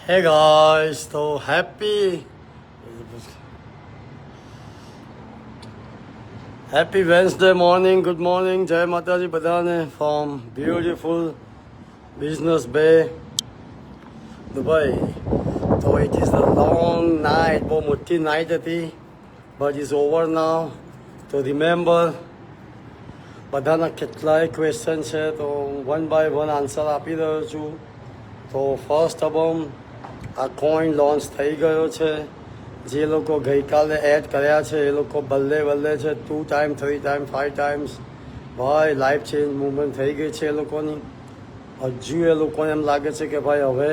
Hey guys, so happy Wednesday morning. Good morning. Jai Mataji Badane from beautiful Business Bay, Dubai. So it is a long night, બહુ મોટી night હતી, but it's over now. તો remember બધાના કેટલાય question છે તો one by one answer આપી રહ્યો છું. તો ફર્સ્ટ ઓફ ઓલ આ કોઈન લોન્ચ થઈ ગયો છે. જે લોકો ગઈકાલે એડ કર્યા છે એ લોકો બલ્લે છે 2 ટાઈમ 3 ટાઈમ 5 ટાઈમ્સ. ભાઈ લાઈફ ચેન્જ મુવમેન્ટ થઈ ગઈ છે એ લોકોની. હજુ એ લોકોને એમ લાગે છે કે ભાઈ હવે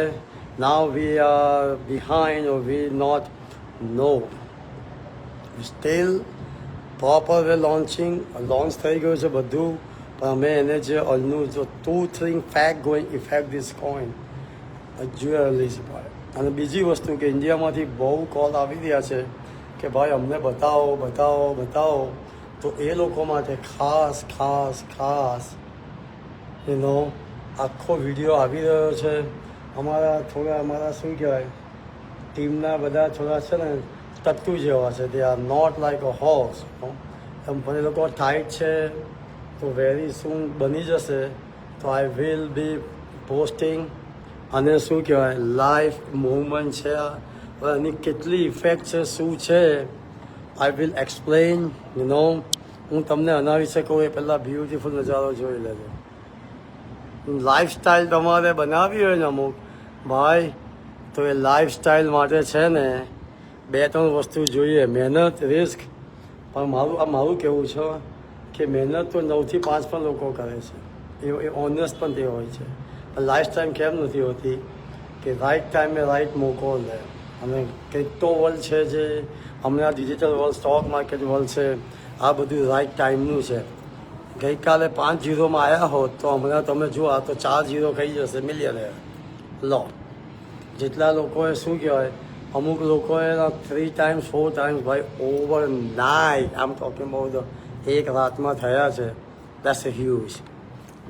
now we are behind or we not know still proper way launch થઈ ગયું છે બધું. પણ અમે એને જે ઓલનું જો 2-3 fact going effect this coin હજુ રિલીઝ પાડે. અને બીજી વસ્તુ કે ઇન્ડિયામાંથી બહુ કોલ આવી રહ્યા છે કે ભાઈ અમને બતાવો. તો એ લોકો માટે ખાસ આખો વિડીયો આવી રહ્યો છે. અમારા શું કહેવાય ટીમના બધા થોડા છે ને ટટ્ટુ જેવા છે. They are not like a horse. એમ પણ એ લોકો ટાઈટ છે. તો વેરી સૂન બની જશે. તો આઈ વિલ બી પોસ્ટિંગ. અને શું કહેવાય લાઈફ મૂવમેન્ટ છે. એની કેટલી ઇફેક્ટ છે શું છે આઈ વિલ એક્સપ્લેન. હું તમને આના વિશે કહું એ પહેલાં બ્યુટીફુલ નજારો જોઈ લેજો. લાઈફસ્ટાઈલ તમારે બનાવવી હોય ને અમુક ભાઈ તો એ લાઈફસ્ટાઈલ માટે છે ને 2-3 વસ્તુ જોઈએ. મહેનત, રિસ્ક. પણ મારું કહેવું છે કે મહેનત તો 9 થી 5 પણ લોકો કરે છે. એ ઓનેસ્ટ પણ તે હોય છે. લાઈફ ટાઈમ કેમ નથી હોતી કે રાઈટ ટાઈમે રાઈટ મોકો લે. અને ક્રિપ્ટો વર્લ્ડ છે જે હમણાં digital world stock market world છે આ બધું રાઈટ ટાઈમનું છે. ગઈકાલે 5 ઝીરોમાં આવ્યા હોત તો હમણાં તમે જુઓ તો 4 ઝીરો થઈ જશે મિલિયન લો. જેટલા લોકોએ શું કહેવાય અમુક લોકોએ 3 ટાઈમ્સ 4 ટાઈમ્સ ભાઈ ઓવર નાઇટ આમ ટોકિંગ અબાઉટ એક રાતમાં થયા છે. That's a huge.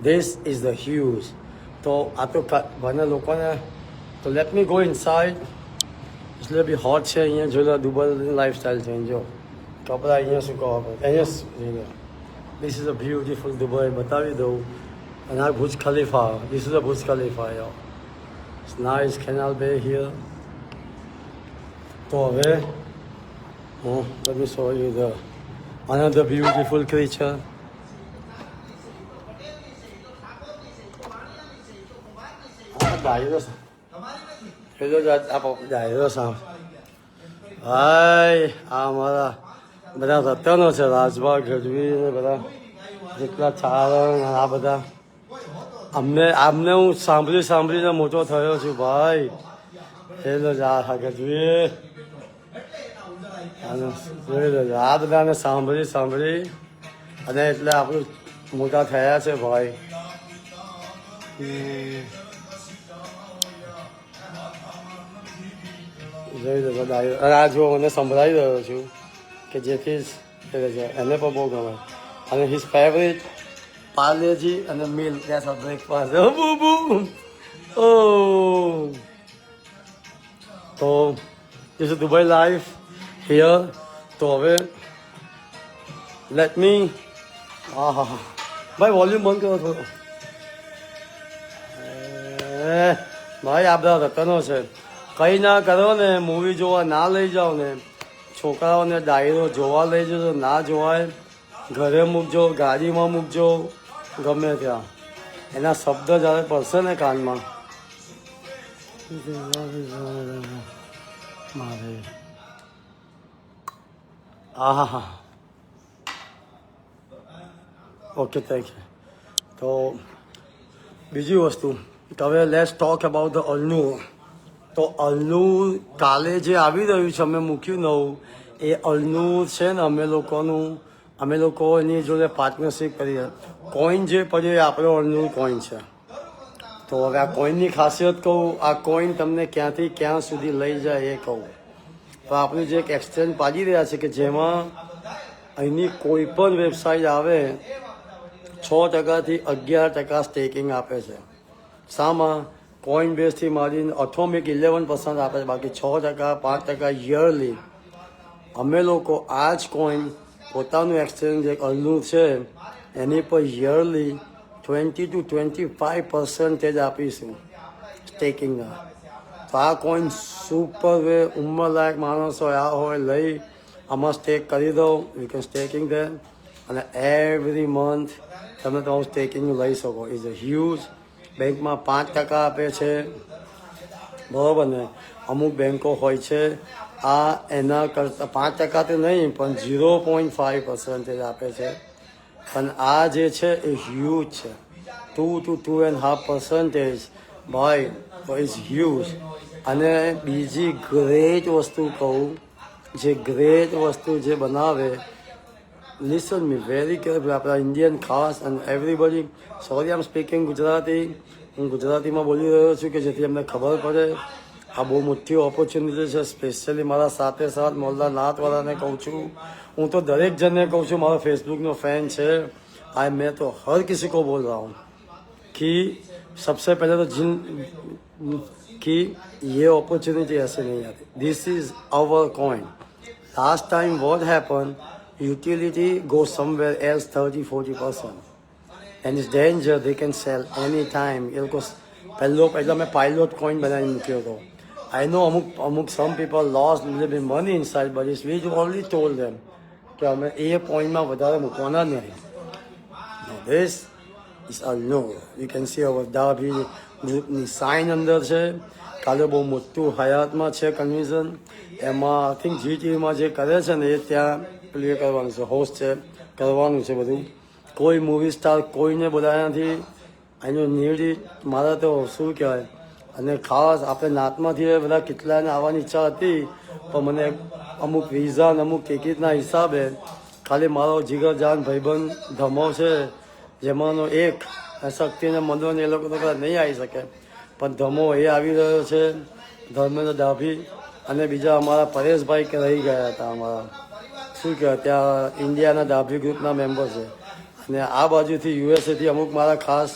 This is the huge. તો આ તો મને લોકોને તો લેટ મી ગો ઇનસાઇડ. એટલે બી હોટ છે અહીંયા જોઈ લો. દુબઈની લાઈફસ્ટાઈલ છે જો કપડાં અહીંયા સુકાવવા પડે. અહીંયા this is a beautiful Dubai બતાવી દઉં. અને આ ભુજ ખલીફા. ધીસ ઇઝ અ ભુજ ખલીફા યો. ઇટ્સ નાઇસ કેનાલ બે હિયર. તો હવે let me show you the another beautiful creature. ડાયરો પેલો ડાયરો સાહેબ ભાઈ આ અમારા બધા રતનો છે. રાજભા ગઢવી ને બધા જેટલા ચારણ આ બધા આમને હું સાંભળીને મોટો થયો છું ભાઈ. પેલો જ આ ગઢવી જોઈ લેજો. આ બધાને સાંભળી અને એટલે આપણું મોટા થયા છે ભાઈ. જોઈ લો ડાયરો. અને આ જો મને સંભળાવી રહ્યો છું કે જેથી એને પણ બહુ ગમે. અને હિઝ ફેવરેટ પાર્લેજી અને મિલ્ક દેટ્સ અ બ્રેકફાસ્ટ. ઓ તો this is Dubai life here. તો હવે લેટ મી ભાઈ વોલ્યુમ બંધ કરો થોડો. ભાઈ આ બધા રતનો છે. કંઈ ના કરો ને મૂવી જોવા ના લઈ જાઓ ને છોકરાઓને ડાયરો જોવા લઈ જજો ના જોવાય. ઘરે મૂકજો, ગાડીમાં મૂકજો, ગમે ત્યાં. એના શબ્દ જ્યારે પડશે ને કાનમાં મારે હા ઓકે થેન્ક યુ. તો બીજી વસ્તુ હવે લેટ્સ ટોક અબાઉટ ધ અલ્નુ. તો અલ્નુ કાલે જે આવી રહ્યું છે અમે મૂક્યું નવું એ અલ્નુ છે ને અમે લોકો એની જોડે પાર્ટનરશિપ કરીએ. કોઈન જે પડ્યો એ આપણો અલ્નુ કોઈન છે. તો હવે આ કોઈનની ખાસિયત કહું. આ કોઈન તમને ક્યાંથી ક્યાં સુધી લઈ જાય એ કહું. તો આપણે જે એક એક્સચેન્જ પાડી રહ્યા છે કે જેમાં અહીંની કોઈ પણ વેબસાઇટ આવે 6% થી 11% સ્ટેકિંગ આપે છે. શામાં કોઈન બેઝથી મારીને ઓટોમિક 11% આપે છે, બાકી 6%, 5% યરલી. અમે લોકો આ જ કોઈન પોતાનું એક્સચેન્જ એક અલનું છે એની પર યરલી 20 to 25% આપીશું સ્ટેકિંગના. તો આ કોઈન સુપર વે, ઉંમરલાયક માણસો આ હોય લઈ આમાં સ્ટેક કરી દો. યુ કેન સ્ટેકિંગ ધેર અને એવરી મંથ તમે તમારું સ્ટેકિંગ લઈ શકો. Is a huge. બેંકમાં 5% આપે છે, બરાબર ને. અમુક બેંકો હોય છે આ એના કરતાં 5% તો નહીં પણ 0.5% આપે છે. પણ આ જે છે એ હ્યુજ છે. 2 to 2.5% ભાઈ ઇઝ હ્યુજ. અને બીજી ગ્રેટ વસ્તુ કહું, જે ગ્રેટ વસ્તુ જે બનાવે, લિસન મી વેરી કેરફુલ, આપણા ઇન્ડિયન ખાસ અને everybody. Sorry I M speaking Gujarati. હું ગુજરાતીમાં બોલી રહ્યો છું કે જેથી અમને ખબર પડે. આ બહુ મોટી ઓપોર્ચ્યુનિટી છે. સ્પેશિયલી મારા સાથે સાથ મોહલ્લા નાતવાળાને કહું છું. હું તો દરેક જણને કહું છું, મારો ફેસબુકનો ફેન છે. मैं तो हर किसी को बोल रहा हूँ कि सबसे पहले तो कि ये अपॉर्चुनिटी ऐसे नहीं आती. This is our coin. Last time what happen, utility go somewhere else 30-40%. And it's danger. They can sell any time. ये लोग પહેલા મેં પાયલોટ કોઈન બનાવી મૂક્યો હતો. આઈ નો અમુક some people loss money inside, but it's we already told them કે અમે એ પોઈન્ટમાં વધારે મૂકવાના નહીં. This is a no. You can see our Davi ગ્રુપની સાઇન અંદર છે. કાલે બહુ મોટું હયાતમાં છે કન્વિઝન. એમાં આઈ થિંક જીટીવીમાં જે કરે છે ને એ ત્યાં ક્લિયર કરવાનું છે, હોસ્ટ છે, કરવાનું છે બધું. કોઈ મૂવી સ્ટાર કોઈને બોલાવ્યા નથી. આઈનો નીડી મારા તો શું કહેવાય. અને ખાસ આપણે નાતમાંથી બધા કેટલાને આવવાની ઈચ્છા હતી, પણ મને અમુક વિઝા અને અમુક ટિકિટના હિસાબે ખાલી મારો જીગરજાન ભાઈબંધ ધમો છે, જેમાંનો એક શક્તિને મનોને એ લોકો તો નહીં આવી શકે, પણ ધમો એ આવી રહ્યો છે, ધર્મેન્દ્ર ડાભી અને બીજા અમારા પરેશભાઈ કે રહી ગયા હતા. અમારા શું કહેવાય ત્યાં ઇન્ડિયાના ડાભી ગ્રુપના મેમ્બર છે. અને આ બાજુથી યુએસએથી અમુક મારા ખાસ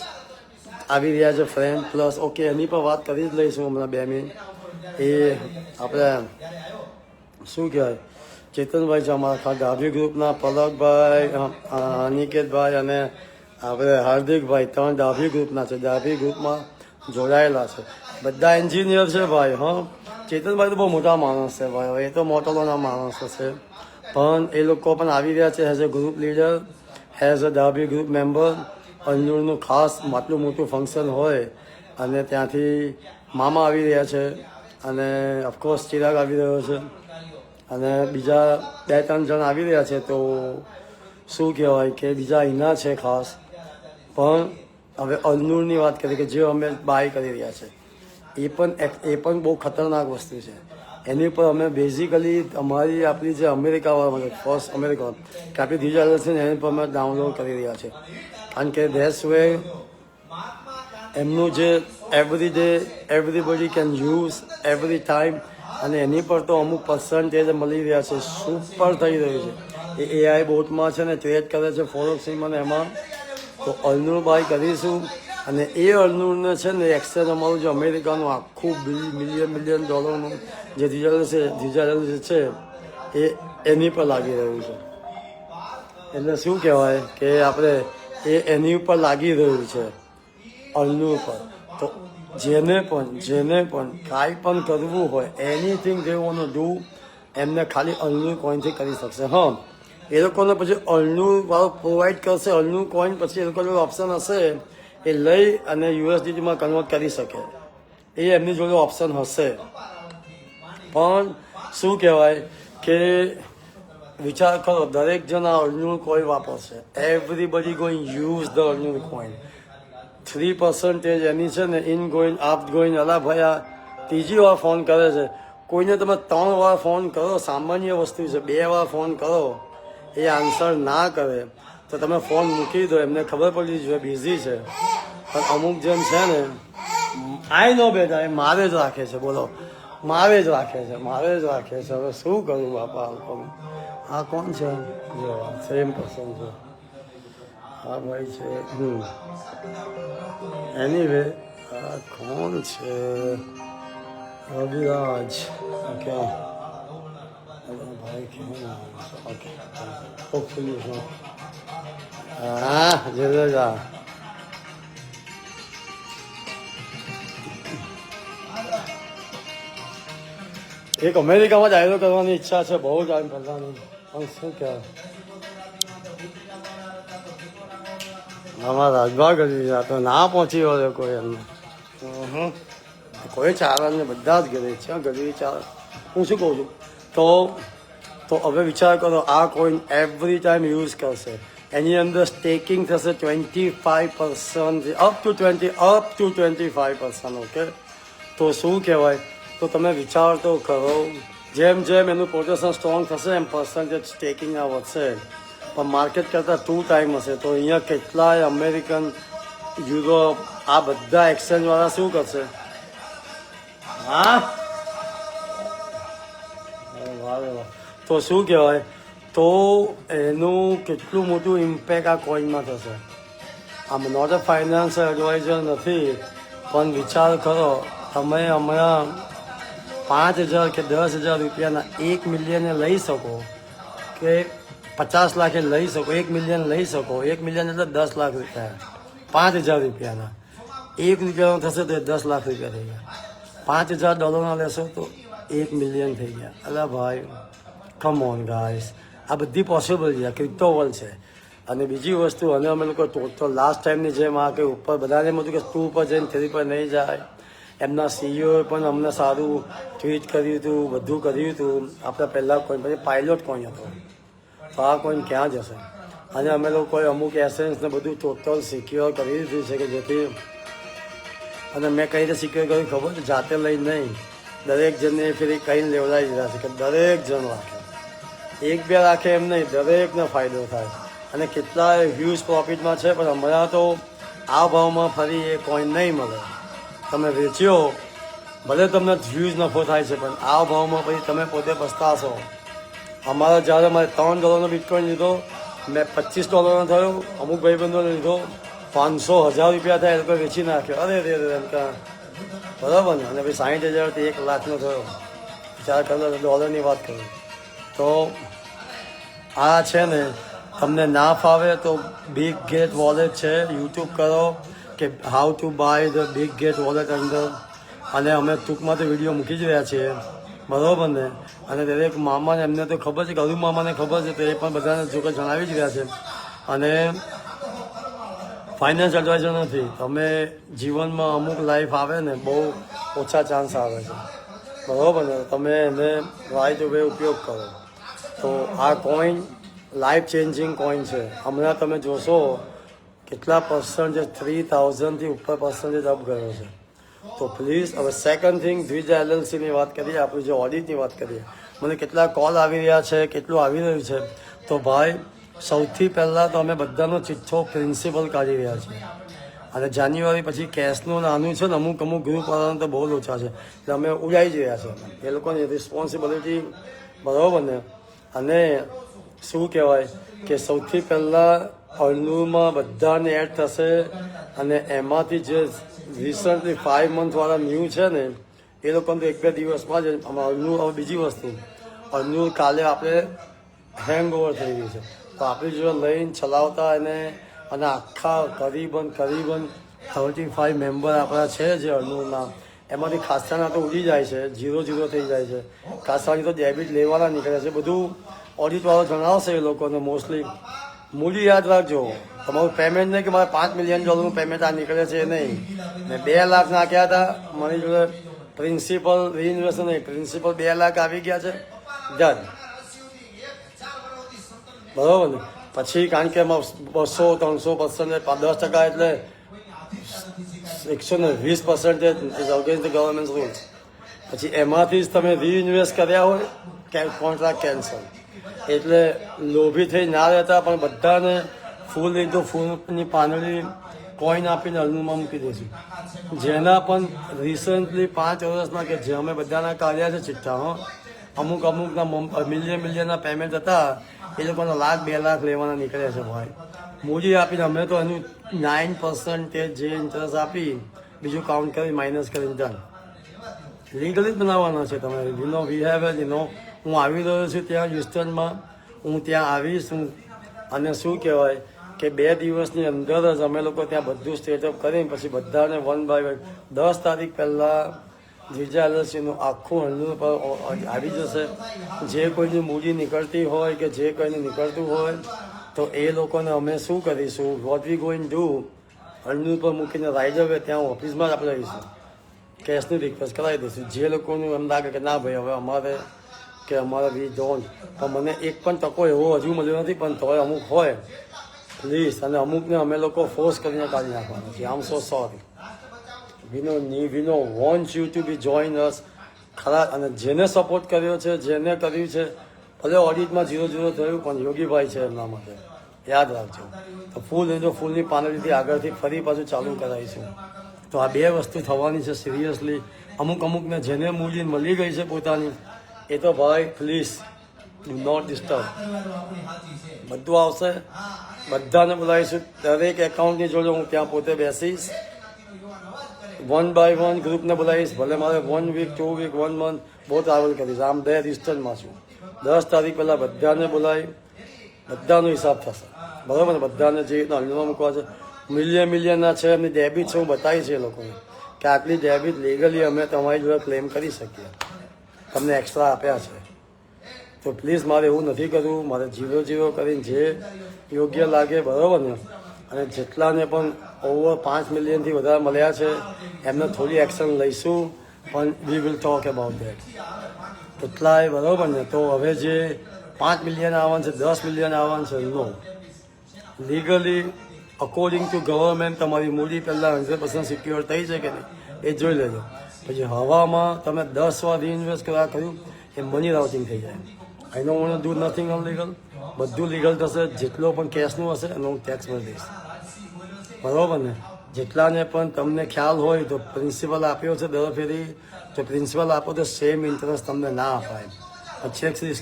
આવી રહ્યા છે ફ્રેન્ડ પ્લસ. ઓકે, એની પર વાત કરી જ લઈશું હમણાં 2 મિનિટ. એ આપણે શું કહેવાય ચેતનભાઈ છે અમારા ખાસ ડાભી ગ્રુપના, પલકભાઈ, અનિકેતભાઈ અને આપણે હાર્દિકભાઈ, 3 ડાભી ગ્રુપના છે. ડાભી ગ્રુપમાં જોડાયેલા છે, બધા એન્જિનિયર છે ભાઈ. હા, ચેતનભાઈ તો બહુ મોટા માણસ છે ભાઈ, એ તો મોટલોના માણસો છે. પણ એ લોકો પણ આવી રહ્યા છે as a group leader, as a Dabhi group member. અલ્લુરનું ખાસ આટલું મોટું ફંક્શન હોય અને ત્યાંથી મામા આવી રહ્યા છે અને ઓફકોર્સ ચિરાગ આવી રહ્યો છે અને બીજા 2-3 જણ આવી રહ્યા છે. તો શું કહેવાય કે બીજા અહીંના છે ખાસ. પણ હવે અલ્નુરની વાત કરીએ કે જે અમે બાય કરી રહ્યા છે એ પણ બહુ ખતરનાક વસ્તુ છે. એની ઉપર અમે બેઝિકલી અમારી આપણી જે અમેરિકાવાળા ફર્સ્ટ અમેરિકા કે આપણી ડિજિટલ છે ને એની પર અમે ડાઉનલોડ કરી રહ્યા છે. કારણ કે ધેટ્સ વે એમનું જે every day everybody can use every time, અને એની પર તો અમુક પર્સન્ટેજ મળી રહ્યા છે. સુપર થઈ રહ્યું છે. એ એઆઈ બોટમાં છે ને ટ્રેડ કરે છે ફોરેક્સમાં એમાં. તો અલ્નુર બાય કરીશું અને એ અલ્નુરને છે ને એક્સચેન્જ અમારું જે અમેરિકાનું આખું મિલિયન ડોલરનું જે ડિજિટલ છે એ એની પર લાગી રહ્યું છે. એટલે શું કહેવાય કે આપણે એની ઉપર લાગી રહ્યું છે અલ્નુર પર. તો જેને પણ કાંઈ પણ કરવું હોય, anything they want to do, એમને ખાલી અલ્નુર કોઈનથી કરી શકશે. હા, એ લોકોને પછી અલ્નુર વાળો પ્રોવાઈડ કરશે અલ્નુર કોઈન, પછી એ લોકો જોડે ઓપ્શન હશે એ લઈ અને યુએસડીટીમાં કન્વર્ટ કરી શકે. એ એમની જોડે ઓપ્શન હશે. પણ શું કહેવાય કે વિચાર કરો, દરેક જણ આ અલ્નુર કોઈન વાપરશે. Everybody going use the Alnoor coin. 3% એની છે ને ઇન ગોઈન આઉટ ગોઈન. અલા ભાઈ આ ત્રીજી વાર ફોન કરે છે. કોઈને તમે 3 વાર ફોન કરો સામાન્ય વસ્તુ છે. 2 વાર ફોન કરો એ આન્સર ના કરે તો તમે ફોન મૂકી દો. એમને ખબર પડી જોઈએ બિઝી છે. પણ અમુક જણ છે ને આઈ નો બેટા એ મારે જ રાખે છે. બોલો, મારે જ રાખે છે. હવે શું કરું બાપા. આ કોણ છે? સેમ પર્સન છે. હા ભાઈ છે. એનીવે આ કોણ છે? રવિરાજ. ઓકે ભાઈ કેમ ઓકે હોપફુલી હા જલેજા. એક અમેરિકામાં ડાયરો કરવાની ઈચ્છા છે, બહુ ટાઈમ કરવાની, પણ શું કહેવાય અમારા રાજભા કરી દીધા તો ના પહોંચી વળે કોઈ એમને. કોઈ ચાલે ને, બધા જ ઘરે છે ગરીબી ચાલે. હું શું કહું છું, તો હવે વિચાર કરો, આ કોઈન એવરી ટાઈમ યુઝ કરશે, એની અંદર સ્ટેકિંગ થશે 25%, અપ ટુ 25%. ઓકે, તો શું કહેવાય, તો તમે વિચાર તો કરો, જેમ જેમ એનું પોઝિશન સ્ટ્રોંગ થશે એમ પર્સન્ટેજ સ્ટેકિંગ આ વધશે, પણ માર્કેટ કરતાં 2 ટાઈમ હશે. તો અહીંયા કેટલાય અમેરિકન, યુરોપ, આ બધા એક્સચેન્જવાળા શું કરશે? હા વાહ વાહ. તો શું કહેવાય, તો એનું કેટલું મોટું ઇમ્પેક્ટ આ કોઈનમાં થશે. આમ નોટ અ ફાઇનાન્શિયલ એડવાઇઝર નથી, પણ વિચાર કરો, તમે હમણાં 5,000 કે 10,000 રૂપિયાના 1 મિલિયને લઈ શકો, કે 50 લાખે લઈ શકો, 1 મિલિયન લઈ શકો. 1 મિલિયન એટલે 10 લાખ રૂપિયા. 5,000 રૂપિયાના 1 રૂપિયાનો થશે તો 10 લાખ રૂપિયા થઈ ગયા. $5,000 લેશો તો 1 મિલિયન થઈ ગયા. અલા ભાઈ, કમ ઓન ગાઈસ, આ બધી પોસિબલ છે, ક્રિપ્ટો વર્લ્ડ છે. અને બીજી વસ્તુ, અને અમે લોકો તો લાસ્ટ ટાઈમની જેમ આ કે ઉપર બધાને એમ હતું કે 2 પર જઈને 3 પર નહીં જાય. એમના સીઈઓએ પણ અમને સારું ટ્વીટ કર્યું હતું, બધું કર્યું હતું. આપણે પહેલાં કોઈન, પછી પાયલોટ કોઈન હતો, તો આ કોઈન ક્યાં જશે? અને અમે લોકોએ અમુક એસેન્સને બધું ટોટલ સિક્યોર કરી દીધું છે, કે જેથી, અને મેં કઈ રીતે સિક્યોર કર્યું ખબર છે? જાતે લઈ નહીં, દરેક જણને ફેરી કઈ લેવડાવી દીધા છે, કે દરેક જણ રાખે, 1-2 રાખે એમ નહીં, દરેકને ફાયદો થાય. અને કેટલાય હ્યુજ પ્રોફિટમાં છે, પણ હમણાં તો આ ભાવમાં ફરી એ કોઈન નહીં મળે. તમે વેચ્યો, ભલે તમને હ્યુજ નફો થાય છે, પણ આ ભાવમાં પછી તમે પોતે પસ્તાશો. અમારા જ્યારે મારે $3 બિટકોઈન લીધો, મેં $25 થયો, અમુક ભાઈબંધોને લીધો 500,000 રૂપિયા થાય, એ લોકો વેચી નાખ્યો. અરે બરાબર ને. અને પછી 60,000થી 1 લાખનો થયો. વિચાર કરો, ડોલરની વાત કરું તો આ છે ને, તમને ના ફાવે તો બિગ ગેટ વોલેટ છે, યુટ્યુબ કરો કે how to buy the Bitget wallet અંદર, અને અમે ટૂંકમાં તો વિડીયો મૂકી જ રહ્યા છીએ, બરાબર ને. અને દરેક મામાને એમને તો ખબર છે, કે અરુ મામાને ખબર છે, તો એ પણ બધાને જોકે જણાવી જ રહ્યા છે. અને ફાઇનાન્સ એડવાઇઝર નથી, તમે જીવનમાં અમુક લાઈફ આવે ને, બહુ ઓછા ચાન્સ આવે છે, બરાબર ને. તમે એને રાઈટ વે ઉપયોગ કરો તો આ કોઈન લાઈફ ચેન્જિંગ કોઈન છે. હમણાં તમે જોશો કેટલા પર્સન્ટેજ, 3,000થી ઉપર પર્સન્ટેજ અપ ગયો છે. તો પ્લીઝ, હવે સેકન્ડ થિંગ, દ્વિજા LLCની વાત કરીએ, આપણી જે ઓડિટની વાત કરીએ. મને કેટલા કોલ આવી રહ્યા છે, કેટલું આવી રહ્યું છે. તો ભાઈ, સૌથી પહેલાં તો અમે બધાનો ચિઠ્ઠો પ્રિન્સિપલ કાઢી રહ્યા છીએ. અને જાન્યુઆરી પછી કેશનું નાનું છે ને, અમુક ગ્રુપ વાળાનું તો બહુ ઓછા છે, એટલે અમે ઉડાઈ જ રહ્યા છે. એ લોકોની રિસ્પોન્સિબિલિટી, બરાબર ને. અને શું કહેવાય, કે સૌથી પહેલાં અર્નુમાં બધાને એડ થશે, અને એમાંથી જે રિસન્ટલી 5 મંથવાળા ન્યૂ છે ને, એ લોકોને તો 1-2 દિવસમાં જ અર્નુ. હવે બીજી વસ્તુ, અર્નુ કાલે આપણે હેંગ ઓવર થઈ ગઈ છે, તો આપણી જોડે લઈને ચલાવતા અને આખા કરીબન 35 મેમ્બર આપણા છે જે અર્નુના, એમાંથી ખાસાના તો ઉડી જાય છે, 0 થઈ જાય છે. ખાસાની તો ડેબિટ લેવાના નીકળે છે. બધું ઓડિટવાળો જણાવશે એ લોકોને. મોસ્ટલી મૂડી યાદ રાખજો, તમારું પેમેન્ટ નહીં કે મારે $5 મિલિયન પેમેન્ટ આ નીકળે છે, નહીં. મેં 2 લાખ નાખ્યા હતા, મારી જોડે પ્રિન્સિપલ રીઇન્વેસ્ટ નહીં, પ્રિન્સિપલ 2 લાખ આવી ગયા છે, ડન, બરાબર ને. પછી કારણ કે એમાં 200-300% 10% એટલે 120% is against the government rules. પછી એમાંથી જ તમે રીઇન્વેસ્ટ કર્યા હોય, કોન્ટ્રાક્ટ કેન્સલ. એટલે લોભી થઈ ના રહેતા, પણ બધાને ફૂલ લીધું, ફૂલની પાંદડી કોઈન આપીને અર્નુમાં મૂકી દઈશું. જેના પણ રિસન્ટલી 5 વર્ષના, કે જે અમે બધાના કાઢ્યા છે ચિઠ્ઠા, અમુકના મિલિયનના પેમેન્ટ હતા, એ લોકોના 1,00,000-2 લાખ લેવાના નીકળ્યા છે ભાઈ. મૂડી આપીને અમે તો એનું 9% જે ઇન્ટરેસ્ટ આપી બીજું કાઉન્ટ કરી માઇનસ કરીને ડન. લીગલી જ બનાવવાના છે તમે. વી હેવ હું આવી રહ્યો છું ત્યાં હ્યુસ્ટનમાં, હું ત્યાં આવીશ. અને શું કહેવાય કે 2 દિવસની અંદર જ અમે લોકો ત્યાં બધું સ્ટેટઅપ કરીને પછી બધાને 1 બાય 1 10 તારીખ પહેલાં જીજા એલએલસીનું આખું હંડ્રેડ પર આવી જશે. જે કોઈની મૂડી નીકળતી હોય કે જે કોઈને નીકળતું હોય તો એ લોકોને અમે શું કરીશું, what we going do, hundred પર મૂકીને રાઈડ હવે ત્યાં ઓફિસમાં જ આપણે રહીશું, કેશની રિક્વેસ્ટ કરાવી દઈશું. જે લોકોનું એમ લાગે કે ના ભાઈ હવે અમારે વી ડોન્ટ, પણ મને એક પણ ટકો એવો હજુ મળ્યો નથી, પણ તોય અમુક હોય પ્લીઝ. અને અમુકને અમે લોકો ફોર્સ કરીને કાઢી નાખવાના છે. I am so sorry. We know want you to be join us. ખરા. અને જેને સપોર્ટ કર્યો છે, જેને કર્યું છે, ભલે ઓડિટમાં 0-0 થયું પણ યોગીભાઈ છે એમના માટે, યાદ રાખજો. તો ફૂલની પાનડીથી આગળથી ફરી પાછું ચાલુ કરાવીશું. તો આ 2 વસ્તુ થવાની છે સિરિયસલી. અમુકને જેને મૂડી મળી ગઈ છે પોતાની, એ તો ભાઈ પ્લીઝ ડુ નોટ ડિસ્ટર્બ. બધું આવશે, બધાને બોલાવીશું. દરેક એકાઉન્ટની જોડે હું ત્યાં પોતે બેસીશ. 1 બાય 1 ગ્રુપને બોલાવીશ. ભલે મારે 1 વીક 2 વીક 1 મંથ બહુ ટ્રાવેલ કરીશ. આમ 2 ડિસ્ટન્સમાં છું. 10 તારીખ પહેલાં બધાને બોલાવી, બધાનો હિસાબ થશે. બરાબર ને? બધાને જે રીતના હલમાં મૂકવા છે, મિલિયનના છે, એમની ડેબિટ છે, હું બતાવી છે એ લોકોને કે આટલી ડેબિટ લીગલી અમે તમારી જોડે ક્લેમ કરી શકીએ, તમને એક્સ્ટ્રા આપ્યા છે. તો પ્લીઝ મારે એવું નથી કરવું. મારે 0-0 કરીને જે યોગ્ય લાગે, બરાબર ને? અને જેટલાને પણ ઓવર 5 મિલિયનથી વધારે મળ્યા છે એમને થોડી એક્શન લઈશું, પણ we will talk about that. કેટલાય, બરાબર ને? તો હવે જે 5 મિલિયન આવવાનું છે, 10 મિલિયન આવવાનું છે, નો. લીગલી અકોર્ડિંગ ટુ ગવર્મેન્ટ તમારી મૂડી પહેલાં 100% સિક્યોર થઈ છે કે નહીં એ જોઈ લેજો. પછી હવામાં તમે 10 વાર રીઇન્વેસ્ટ કર્યું એ મની રાઉટિંગ થઈ જાય. આઈ નો વોન્ટ ડુ નથિંગ અનલીગલ. બધું લીગલ થશે. જેટલો પણ કેશનું હશે એનો હું ટેક્સ ભરી દઈશ, બરાબર ને? જેટલાને પણ તમને ખ્યાલ હોય તો પ્રિન્સિપલ આપ્યો છે દર ફેરી, તો પ્રિન્સિપલ આપો તો સેમ ઇન્ટરેસ્ટ તમને ના અપાય. પછી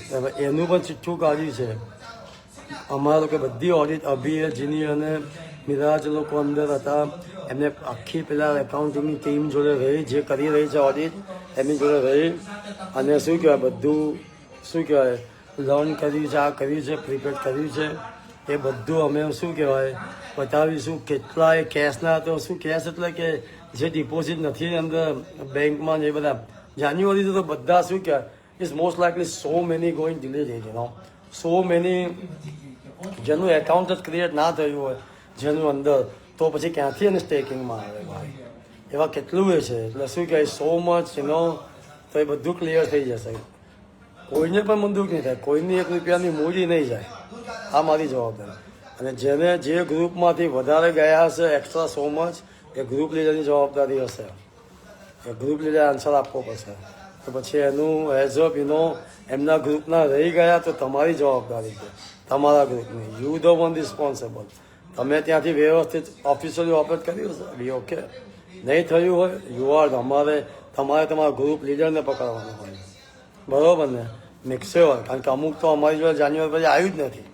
એનું પણ ચિઠ્ઠું કાઢ્યું છે અમારા લોકો. બધી ઓડિટ અભી, જીની અને મિરાજ લોકો અંદર હતા. એમને આખી પેલા એકાઉન્ટિંગની ટીમ જોડે રહી, જે કરી રહી છે ઓડિટ એમની જોડે રહી અને શું કહેવાય બધું શું કહેવાય લર્ન કર્યું છે, આ કર્યું છે, પ્રિપેર કર્યું છે. એ બધું અમે શું કહેવાય બતાવીશું. કેટલાય કેશના, તો શું કેશ એટલે કે જે ડિપોઝિટ નથી અંદર બેંકમાં, એ બધા જાન્યુઆરીથી તો બધા શું કહેવાય is most likely so many going delete, so many જેનું એકાઉન્ટ જ ક્રિએટ ના થયું હોય જેનું અંદર, તો પછી ક્યાંથી એને સ્ટેકિંગમાં આવે ભાઈ? એવા કેટલું એ છે. એટલે શું કહેવાય સો મચ તો એ બધું ક્લિયર થઈ જશે. કોઈને પણ મન દુઃખ નહીં થાય, કોઈની 1 રૂપિયાની મૂડી નહીં જાય. આ મારી જવાબદારી. અને જેને જે ગ્રુપમાંથી વધારે ગયા હશે એક્સ્ટ્રા સો મચ, એ ગ્રુપ લીડરની જવાબદારી હશે. એ ગ્રુપ લીડર આન્સર આપવો પડશે. તો પછી એનું એઝ અ એમના ગ્રુપના રહી ગયા તો તમારી જવાબદારી છે, તમારા ગ્રુપની. You the one responsible. તમે ત્યાંથી વ્યવસ્થિત ઓફિશિયલી ઓપરેટ કર્યું હશે, બી ઓકે. નહીં થયું હોય તમારે તમારા ગ્રુપ લીડરને પકડવાનું હોય, બરાબર ને? મિક્સર, કારણ કે અમુક તો અમારી જોડે જાન્યુઆરી પછી આવ્યું જ નથી.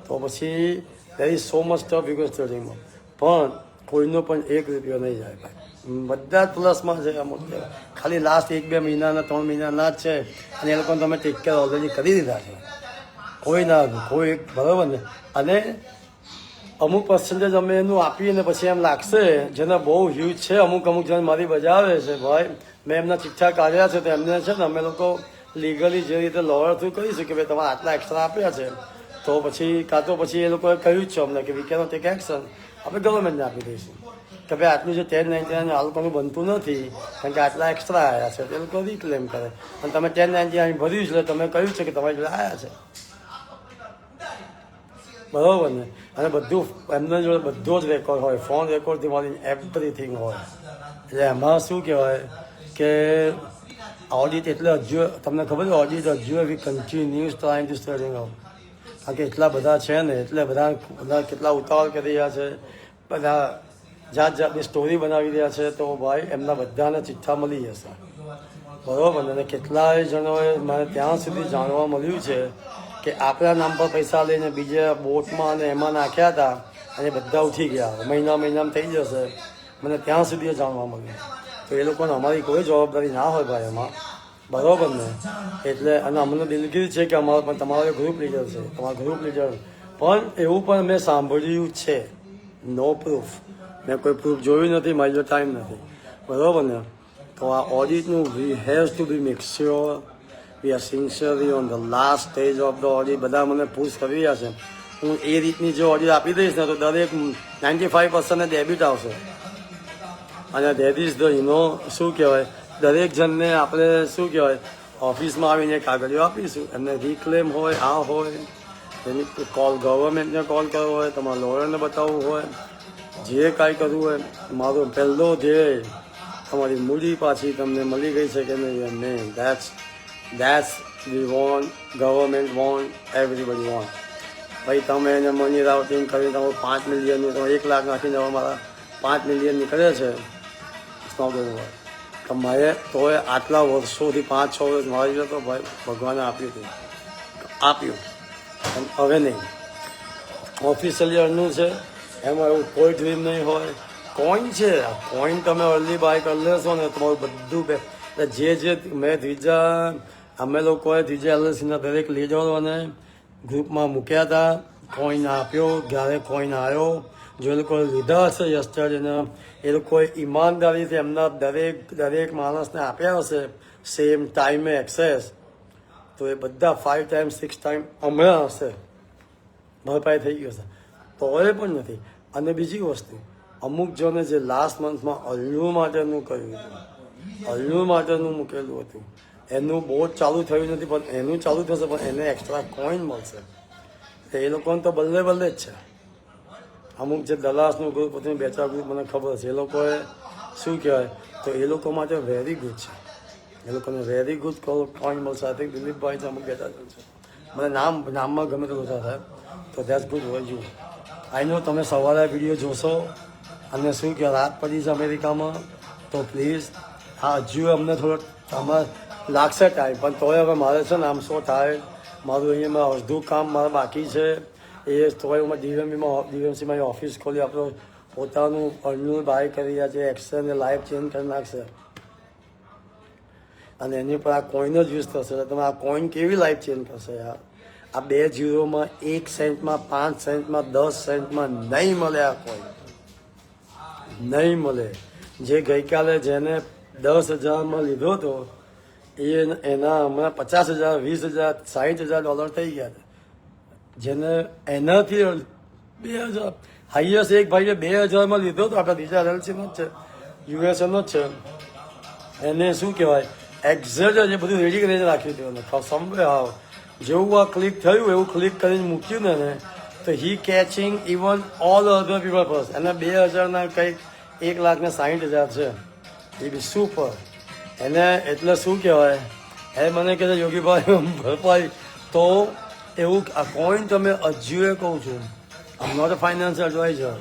તો પછી there is so much tough યુગલ સ્ટડીમાં. પણ કોઈનો પણ 1 રૂપિયો નહીં જાય ભાઈ. બધા જ પ્લસમાં છે. અમુક ખાલી લાસ્ટ 1-2 મહિનાના 3 મહિનાના જ છે અને એ લોકોને તમે ટેક કેર ઓલરેડી કરી દીધા છે. કોઈ બરાબર ને? અને અમુક પર્સન્ટેજ અમે એનું આપીએ ને પછી એમ લાગશે જેને બહુ હ્યુજ છે, અમુક જણ મારી બજાવે છે ભાઈ. મેં એમના ચિઠ્ઠા કાઢ્યા છે તો એમને છે ને અમે લોકો લીગલી જે રીતે લોયર થ્રુ કરીશું કે ભાઈ તમારે આટલા એક્સ્ટ્રા આપ્યા છે, તો પછી કાં તો પછી એ લોકોએ કહ્યું જ છે અમને કે વી કેનોટ ટેક એક્શન, આપણે ગવર્મેન્ટને આપી દઈશું કે ભાઈ આટલું જે 1099 આ લોકોનું બનતું નથી કારણ કે આટલા એક્સ્ટ્રા આવ્યા છે, તે લોકો રિક્લેમ કરે. અને તમે 1099 ભર્યું છે, તમે કહ્યું છે કે તમારી જોડે આવ્યા છે, બરાબર ને? અને બધું એમના જોડે બધો જ રેકોર્ડ હોય, ફોન રેકોર્ડથી મારી એવરીથિંગ હોય. એટલે એમાં શું કહેવાય કે ઓડિટ એટલે હજુ તમને ખબર છે ઓડિટ હજુ we continuous trying to studying out. કારણ કે એટલા બધા છે ને એટલે બધા કેટલા ઉતાવળ કરી રહ્યા છે, બધા જાતની સ્ટોરી બનાવી રહ્યા છે. તો ભાઈ એમના બધાને ચિઠ્ઠા મળી જશે, બરાબર ને? અને કેટલાય જણોએ મને ત્યાં સુધી જાણવા મળ્યું છે કે આપણા નામ પર પૈસા લઈને બીજા બોટમાં અને એમાં નાખ્યા હતા અને બધા ઉઠી ગયા. મહિનામાં થઈ જશે. મને ત્યાં સુધી એ જાણવા મળ્યું. તો એ લોકોને અમારી કોઈ જવાબદારી ના હોય ભાઈ એમાં, બરાબર ને? એટલે અને અમને દિલગીરી છે કે અમારો પણ તમારો ગ્રુપ લીડર છે, તમારો ગ્રુપ લીડર. પણ એવું પણ મેં સાંભળ્યું છે, નો પ્રૂફ, મેં કોઈ પ્રૂફ જોયું નથી, મારી જો ટાઈમ નથી, બરાબર ને? તો આ ઓડિટનું we has to be make sure we are sincerely on the last stage of the audit. બધા મને પૂછ કરી રહ્યા છે, હું એ રીતની જો ઓડિટ આપી દઈશ ને તો દરેક 95% ડેબિટ આવશે. અને દેટ ઇઝ ધ શું કહેવાય, દરેક જણને આપણે શું કહેવાય ઓફિસમાં આવીને કાગળિયો આપીશું, એમને રિક્લેમ હોય, આ હોય, એની કોલ ગવર્મેન્ટને કોલ કરવો હોય, તમારા લોયરને બતાવવું હોય, જે કાંઈ કરવું હોય. મારો પહેલો ધ્યેય તમારી મૂડી પાછી તમને મળી ગઈ છે કે નહીં, that's we want, government want, everybody want. ભાઈ તમે એને મની રાઉટિંગ કરીને તમે 5 મિલિયનનું તમે 1 લાખ નાખીને મારા 5 મિલિયન નીકળે છે, તમારે તોય આટલા વર્ષોથી 5-6 વર્ષ મારી તો ભાઈ ભગવાને આપ્યું, અને હવે નહીં. ઓફિશિયલી અર્નનું છે, એમાં એવું કોઈ ડ્રીમ નહીં હોય. કોઈન છે, આ કોઈન તમે અર્લી બાય કરી લેશો ને તમારું બધું જે મેં અમે લોકોએ ત્રીજા એલએલસીના દરેક લીડરોને ગ્રુપમાં મૂક્યા હતા. કોઈન આપ્યો, જ્યારે કોઈન આવ્યો, જો એ લોકોએ લીધા હશે યસ્ટરડેને, એ લોકોએ ઈમાનદારીથી એમના દરેક માણસને આપ્યા હશે સેમ ટાઈમે એક્સેસ, તો એ બધા 5 ટાઈમ 6 ટાઈમ હમણાં હશે, ભરપાઈ થઈ ગયો હશે. તો એ પણ નથી. અને બીજી વસ્તુ, અમુક જોને જે લાસ્ટ મંથમાં અલ્લુ માટેનું કર્યું હતું, અલ્લુ માટેનું મૂકેલું હતું, એનું બોર્ડ ચાલુ થયું નથી, પણ એનું ચાલુ થશે, પણ એને એક્સ્ટ્રા કોઈન મળશે. એ લોકોને તો બલ્લે જ છે. અમુક જે દલાસનું ગ્રુપ હતું, 2-4 ગ્રુપ મને ખબર છે, એ લોકોએ શું કહેવાય, તો એ લોકો માટે વેરી ગુડ છે, એ લોકોને વેરી ગુડ કોઈન મળશે. આઈ થિંક દિલીપભાઈ છે, અમુક 2-4 છે, મને નામમાં ગમે તે લોચા થાય, તો દેટ્સ ગુડ ફોર યુ. આઈ નો તમે સવારે વિડીયો જોશો અને શું કહેવાય રાત પડી છે અમેરિકામાં, તો પ્લીઝ હા હજુ અમને થોડો આમાં લાગશે ટાઈમ, પણ તોય હવે મારે છે ને આમ સો થાય, મારું અહીંયા અડધું કામ મારે બાકી છે. એ તોય હું ડીએમસીમાં ઓફિસ ખોલી આપણું પોતાનું અર્નનું બાય કરી રહ્યા છે, એક્સચેન્જ લાઈફ ચેન્જ કરી નાખશે, અને એની પર આ કોઈન જ યુઝ થશે. એટલે તમે આ કોઈન કેવી લાઈફ ચેન્જ કરશે યાર? આ 2 જીરોમાં 1 સેન્ટમાં 5 સેન્ટમાં 10 સેન્ટમાં નહીં મળે, આ કોઈન નહીં મળે. જે ગઈકાલે જેને 10,000માં લીધો હતો એના હમણાં 50,000, 20,000, 60,000 થઈ ગયા હતા. જેને એનાથી 2,000 હાઈએસ્ટ એક ભાઈએ 2,000માં લીધો હતો, આપણા ત્રીજા એલસીનો જ છે, યુએસએનો જ છે. એને શું કહેવાય એક્ઝેક્ટ જે બધું રેડી કરીને રાખ્યું હતું, એને સમજે હાવ જેવું આ ક્લિક થયું એવું ક્લિક કરીને મૂક્યું ને તો he catching even all other people first. એને 2,000ના કંઈક 1,60,000 છે, એ બી સુપર. એને એટલે શું કહેવાય, એ મને કહે છે યોગીભાઈ ભરપાઈ. તો એવું આ કોઈન તમે હજુ એ કહું છું, આમ નોટ અ ફાઇનાન્શિયલ એડવાઇઝર,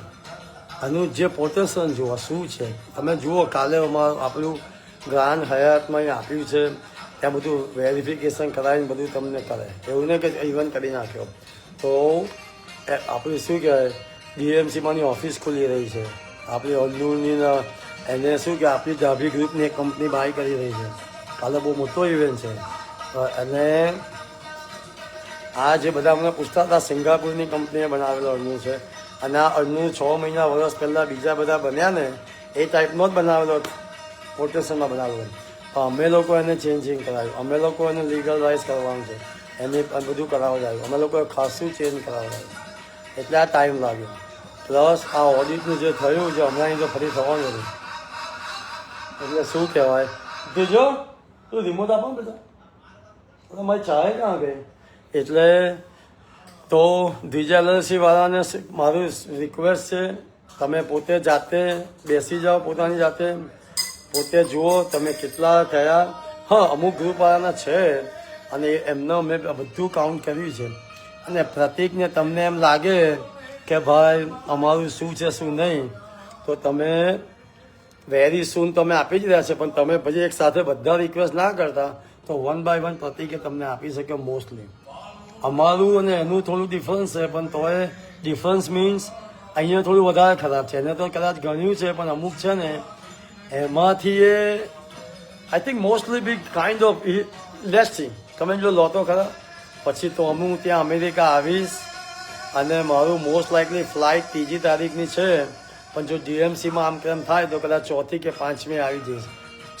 આનું જે પોટેન્શિયલ જુઓ શું છે તમે જુઓ. કાલે અમારું આપણું ગ્રાન્ડ હયાતમાં આપ્યું છે, ત્યાં બધું વેરિફિકેશન કરાવીને બધું તમને કરે, એવું નહીં કે ઇવન કરી નાખ્યો. તો આપણું શું કહેવાય ડીએમસીમાંની ઓફિસ ખુલી રહી છે, આપણી અલ્લુની એને શું કે આપણી ડાભી ગ્રુપની એક કંપની બાય કરી રહી છે. કાલે બહુ મોટો ઇવેન્ટ છે. અને આ જે બધા અમને પૂછતા હતા, સિંગાપુરની કંપનીએ બનાવેલો અન્નુ છે, અને આ અન્નુ 6 મહિના વર્ષ પહેલાં બીજા બધા બન્યા ને એ ટાઈપનો જ બનાવેલો, પોટેશનમાં બનાવેલો. પણ અમે લોકો એને ચેન્જિંગ કરાવ્યું, અમે લોકો એને લીગલાઇઝ કરવાનું છે, એને બધું કરાવડાવ્યું, અમે લોકોએ ખાસું ચેન્જ કરાવડાવ્યું, એટલે આ ટાઈમ લાગ્યો. પ્લસ આ ઓડિટનું જે થયું છે હમણાં તો ફરી થવાનું હતું, એટલે શું કહેવાય બીજો તું રિમોટ આપો ને બધા, મારી ચાય ક્યાં ગઈ? એટલે તો દ્વિજા એલએલસી વાળાને મારું રિક્વેસ્ટ છે, તમે પોતે જાતે બેસી જાઓ, પોતાની જાતે પોતે જુઓ તમે કેટલા થયા. હા અમુક ગ્રુપવાળાના છે અને એમનો મેં બધું કાઉન્ટ કર્યું છે. અને પ્રતિકને તમને એમ લાગે કે ભાઈ અમારું શું છે શું નહીં, તો તમે વેરી સૂન તમે આપી જ રહ્યા છે, પણ તમે પછી એક સાથે બધા રિક્વેસ્ટ ના કરતા તો 1 by 1 પ્રતિકે તમને આપી શકે મોસ્ટલી. અમારું અને એનું થોડું ડિફરન્સ છે, પણ તોય ડિફરન્સ મીન્સ અહીંયા થોડું વધારે ખરાબ છે. એને તો કદાચ ગણ્યું છે, પણ અમુક છે ને એમાંથી એ I think mostly be kind of less thing. તમે જો લો તો ખરા, પછી તો હું ત્યાં અમેરિકા આવીશ અને મારું મોસ્ટ લાઇકલી ફ્લાઇટ 3જી તારીખની છે, પણ જો ડીએમસીમાં આમ તેમ થાય તો કદાચ 4થી કે 5મી આવી જઈશ.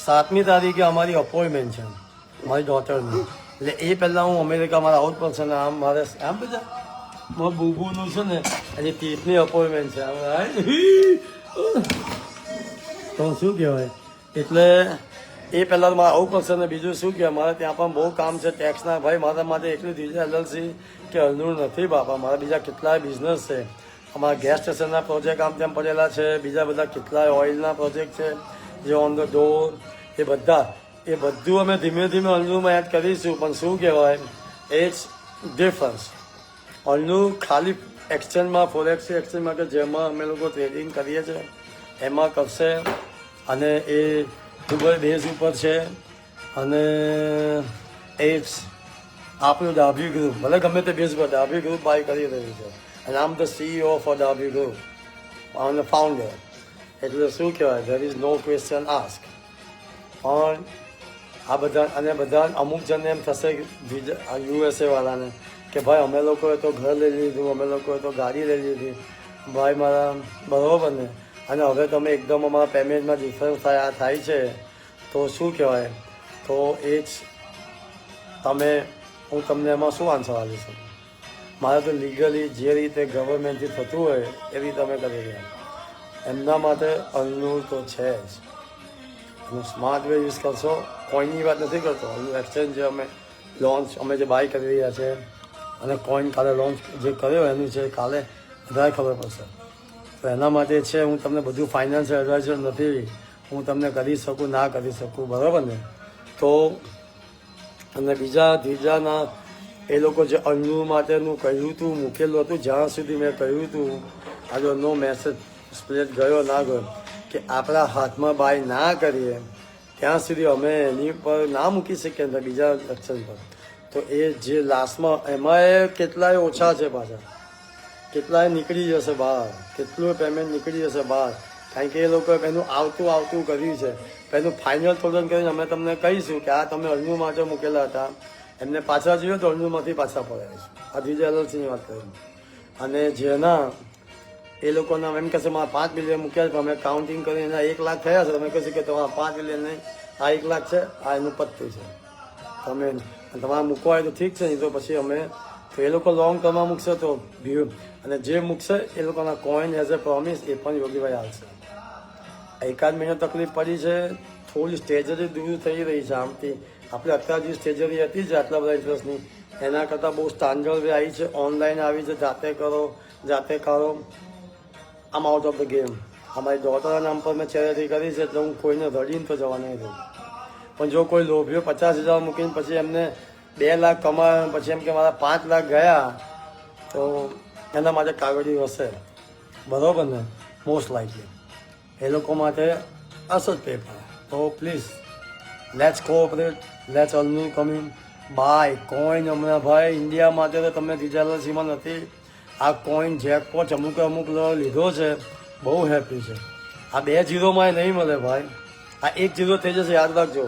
7મી તારીખે અમારી અપોઇન્ટમેન્ટ છે મારી ડોટરની, એટલે એ પહેલાં હું અમેરિકા મારા આઉટ પડશે ને આમ મારે આમ બધા મારા બુબુનું છે ને એની 30ની અપોઇન્ટમેન્ટ છે. તો શું કહેવાય, એટલે એ પહેલાં તો મારે આવું પડશે ને બીજું શું કહેવાય, મારે ત્યાં પણ બહુ કામ છે ટેક્સના. ભાઈ મારા માટે એટલું દીધું એલએલસી કે હલનું નથી બાપા. મારા બીજા કેટલાય બિઝનેસ છે, અમારા ગેસ સ્ટેશનના પ્રોજેક્ટ આમ તેમ પડેલા છે, બીજા બધા કેટલાય ઓઇલના પ્રોજેક્ટ છે જે ઓન ધ ડોર, એ બધું અમે ધીમે ધીમે હલનુમાં એડ કરીશું. પણ શું કહેવાય, ઇટ્સ ડિફરન્સ. હલનું ખાલી એક્સચેન્જમાં ફોરેક્સ એક્સચેન્જમાં કે જેમાં અમે લોકો ટ્રેડિંગ કરીએ છીએ એમાં કરશે, અને એ દુબઈ બેઝ ઉપર છે, અને ઇટ્સ આપણું ડાભી ગ્રુપ, ભલે ગમે તે બેઝ પર ડાભી ગ્રુપ બાય કરી રહ્યું છે, અને આમ the CEO for Dabhi group અને ફાઉન્ડર. એટલે શું કહેવાય, there is no question ask. પણ આ બધા અને બધા અમુક જણને એમ થશે USA વાળાને કે ભાઈ અમે લોકોએ તો ઘર લઈ લીધું, અમે લોકોએ તો ગાડી લઈ લીધી, ભાઈ મારા બરાબર ને, અને હવે તમે એકદમ અમારા પેમેન્ટમાં ડિફરન્સ થાય છે, તો શું કહેવાય, તો એ જ હું તમને એમાં શું આન્સર આપી શકું. મારે તો લીગલી જે રીતે ગવર્મેન્ટથી થતું હોય એ રીતે અમે કરી રહ્યા. એમના માટે અલનું તો છે જ, અને સ્માર્ટ વે યુઝ કરશો. કોઈનની વાત નથી કરતો, અલનું એક્સચેન્જ જે અમે જે બાય કરી રહ્યા છે, અને કોઈન કાલે લોન્ચ જે કર્યો એનું છે, કાલે વધારે ખબર પડશે. તો એના માટે છે, હું તમને બધું ફાઇનાન્શિયલ એડવાઇઝર નથી, હું તમને કરી શકું ના કરી શકું, બરાબર ને. તો અને ત્રીજાના એ લોકો જે અન્નુ માટેનું કહ્યું હતું, મૂકેલું હતું, જ્યાં સુધી મેં કહ્યું હતું આજે નો મેસેજ સ્પ્લેટ ગયો ના ગયો કે આપણા હાથમાં બાય ના કરીએ ત્યાં સુધી અમે એની પર ના મૂકી શકીએ ને બીજા એક્શન પર. તો એ જે લાસ્ટમાં એમાં એ કેટલાય ઓછા છે પાછા, કેટલાય નીકળી જશે બહાર, કેટલું પેમેન્ટ નીકળી જશે બહાર, કારણ કે એ લોકોએ એનું આવતું કર્યું છે. એનું ફાઇનલ ટોટલ કરીને અમે તમને કહીશું કે આ તમે અલનું માટે મૂકેલા હતા, એમને પાછા જોઈએ તો અલનુમાંથી પાછા પડ્યા છે. આ બીજા એલએલસીની વાત કરી. અને જેના એ લોકોના એમ કહેશે મારા 5 બિલિયન મૂક્યા છે, અમે કાઉન્ટિંગ કરીને એના 1 લાખ થયા છે, તમે કહેશું કે તમારા 5 બિલિયન નહીં, આ 1 લાખ છે, આ એનું પત્તું છે. તમે તમારે મૂકવા હોય તો ઠીક છે, નહીં તો પછી અમે તો એ લોકો લોંગ ટર્મમાં મૂકશે તો વ્યૂ, અને જે મૂકશે એ લોકોના કોઈન એઝ એ પ્રોમિસ એ પણ યોગીભાઈ આવશે. એકાદ મહિનો તકલીફ પડી છે, થોડી સ્ટેજરી દૂર થઈ રહી છે આમથી. આપણે અત્યારે જે સ્ટેજરી હતી છે આટલા બધા ઇન્ટરેસ્ટની, એના કરતાં બહુ સ્ટાન્ડર્ડ વે આવી છે, ઓનલાઈન આવી છે, જાતે કરો. આમ આઉટ ઓફ ધ ગેમ. અમારી ડોટરના નામ પર મેં ચેરિટી કરી છે, એટલે હું કોઈને રડીને તો જવા નહીં દઉં. પણ જો કોઈ લોભીઓ 50,000 મૂકીને પછી એમને 2 લાખ કમાયા, પછી એમ કે મારા 5 લાખ ગયા, તો એના માટે કાગળિયું હશે, બરાબર ને. મોસ્ટ લાઇકલી એ લોકો માટે અસર પેપર. તો પ્લીઝ લેટ્સ કોઓપરેટ, લેટ્સ અલનું કમિંગ બાય કોઈન. હમણાં ભાઈ ઇન્ડિયા માટે તો તમને ડીજેલસીમાં નથી. આ કોઈન જેકપોટ અમુક લીધો છે, બહુ હેપી છે. આ 2 0માં નહીં મળે ભાઈ, આ 1 0 થઈ જશે, યાદ રાખજો.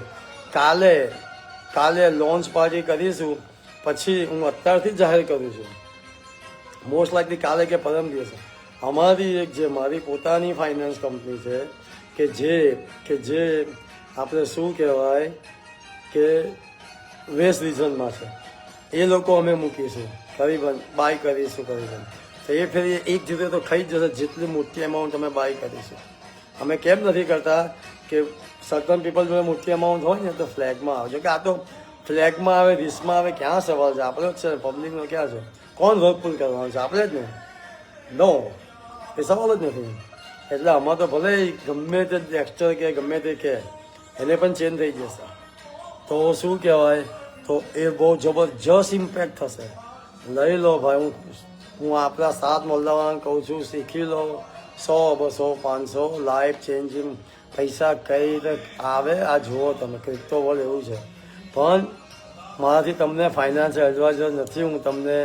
કાલે લોન્ચ પાર્ટી કરીશું, પછી હું અત્યારથી જ જાહેર કરું છું, મોસ્ટ લાઇકલી કાલે કે પરમ દિવસે અમારી મારી પોતાની ફાઇનાન્સ કંપની છે કે જે આપણે શું કહેવાય કે વેસ્ટ રિજનમાં છે, એ લોકો અમે મૂકીશું, કરીબન બાય કરીશું. તો એ ફેરી 1 0 તો ખાઈ જ જશે, જેટલી મોટી અમાઉન્ટ અમે બાય કરીશું. અમે કેમ નથી કરતા કે સર્ટન પીપલ જોડે મોટી અમાઉન્ટ હોય ને તો ફ્લેગમાં આવજો, કે આ તો ફ્લેગમાં આવે, રિસ્કમાં આવે, ક્યાં સવાલ છે? આપણે જ છે ને, પબ્લિકનો ક્યાં છે? કોણ વર્કફુલ કરવાનું છે? આપણે જ ને. નો, એ સવાલ જ નથી. એટલે આમાં તો ભલે ગમે તે એક્સ્ટર કે ગમે તે કે એને પણ ચેન્જ થઈ જશે. તો શું કહેવાય, તો એ બહુ જબરજસ્ત ઇમ્પેક્ટ થશે. લઈ લો ભાઈ, હું આપણા 7 મોહલ્લાવાળાને કહું છું, શીખી લો. 100, 200, 500 લાઈફ ચેન્જિંગ પૈસા કઈ રીતે આવે આ જુઓ તમે. ક્રિપ્ટો વર્લ્ડ એવું છે. પણ મારાથી તમને ફાઇનાન્શિયલ એડવાઇઝર નથી, હું તમને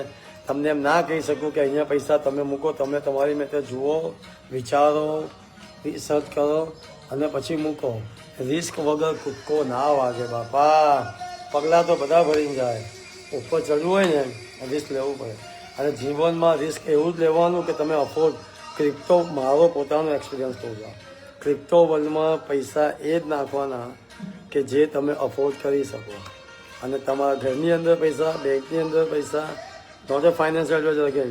તમને એમ ના કહી શકું કે અહીંયા પૈસા તમે મૂકો, તમે તમારી મેં જુઓ, વિચારો, રિસર્ચ કરો અને પછી મૂકો. રિસ્ક વગર કૂદકો ના વાગે બાપા. પગલાં તો બધા ભરીને જાય, ઉપર ચડવું હોય ને રિસ્ક લેવું પડે. અને જીવનમાં રિસ્ક એવું જ લેવાનું કે તમે અફોર્ડ. ક્રિપ્ટો મારો પોતાનો એક્સપિરિયન્સ કહું છું. ક્રિપ્ટો વર્લ્ડમાં પૈસા એ જ નાખવાના કે જે તમે અફોર્ડ કરી શકો. અને તમારા ઘરની અંદર પૈસા, બેંકની અંદર પૈસા, નોટ એ ફાઇનાન્શિયલ એડવાઇઝર કે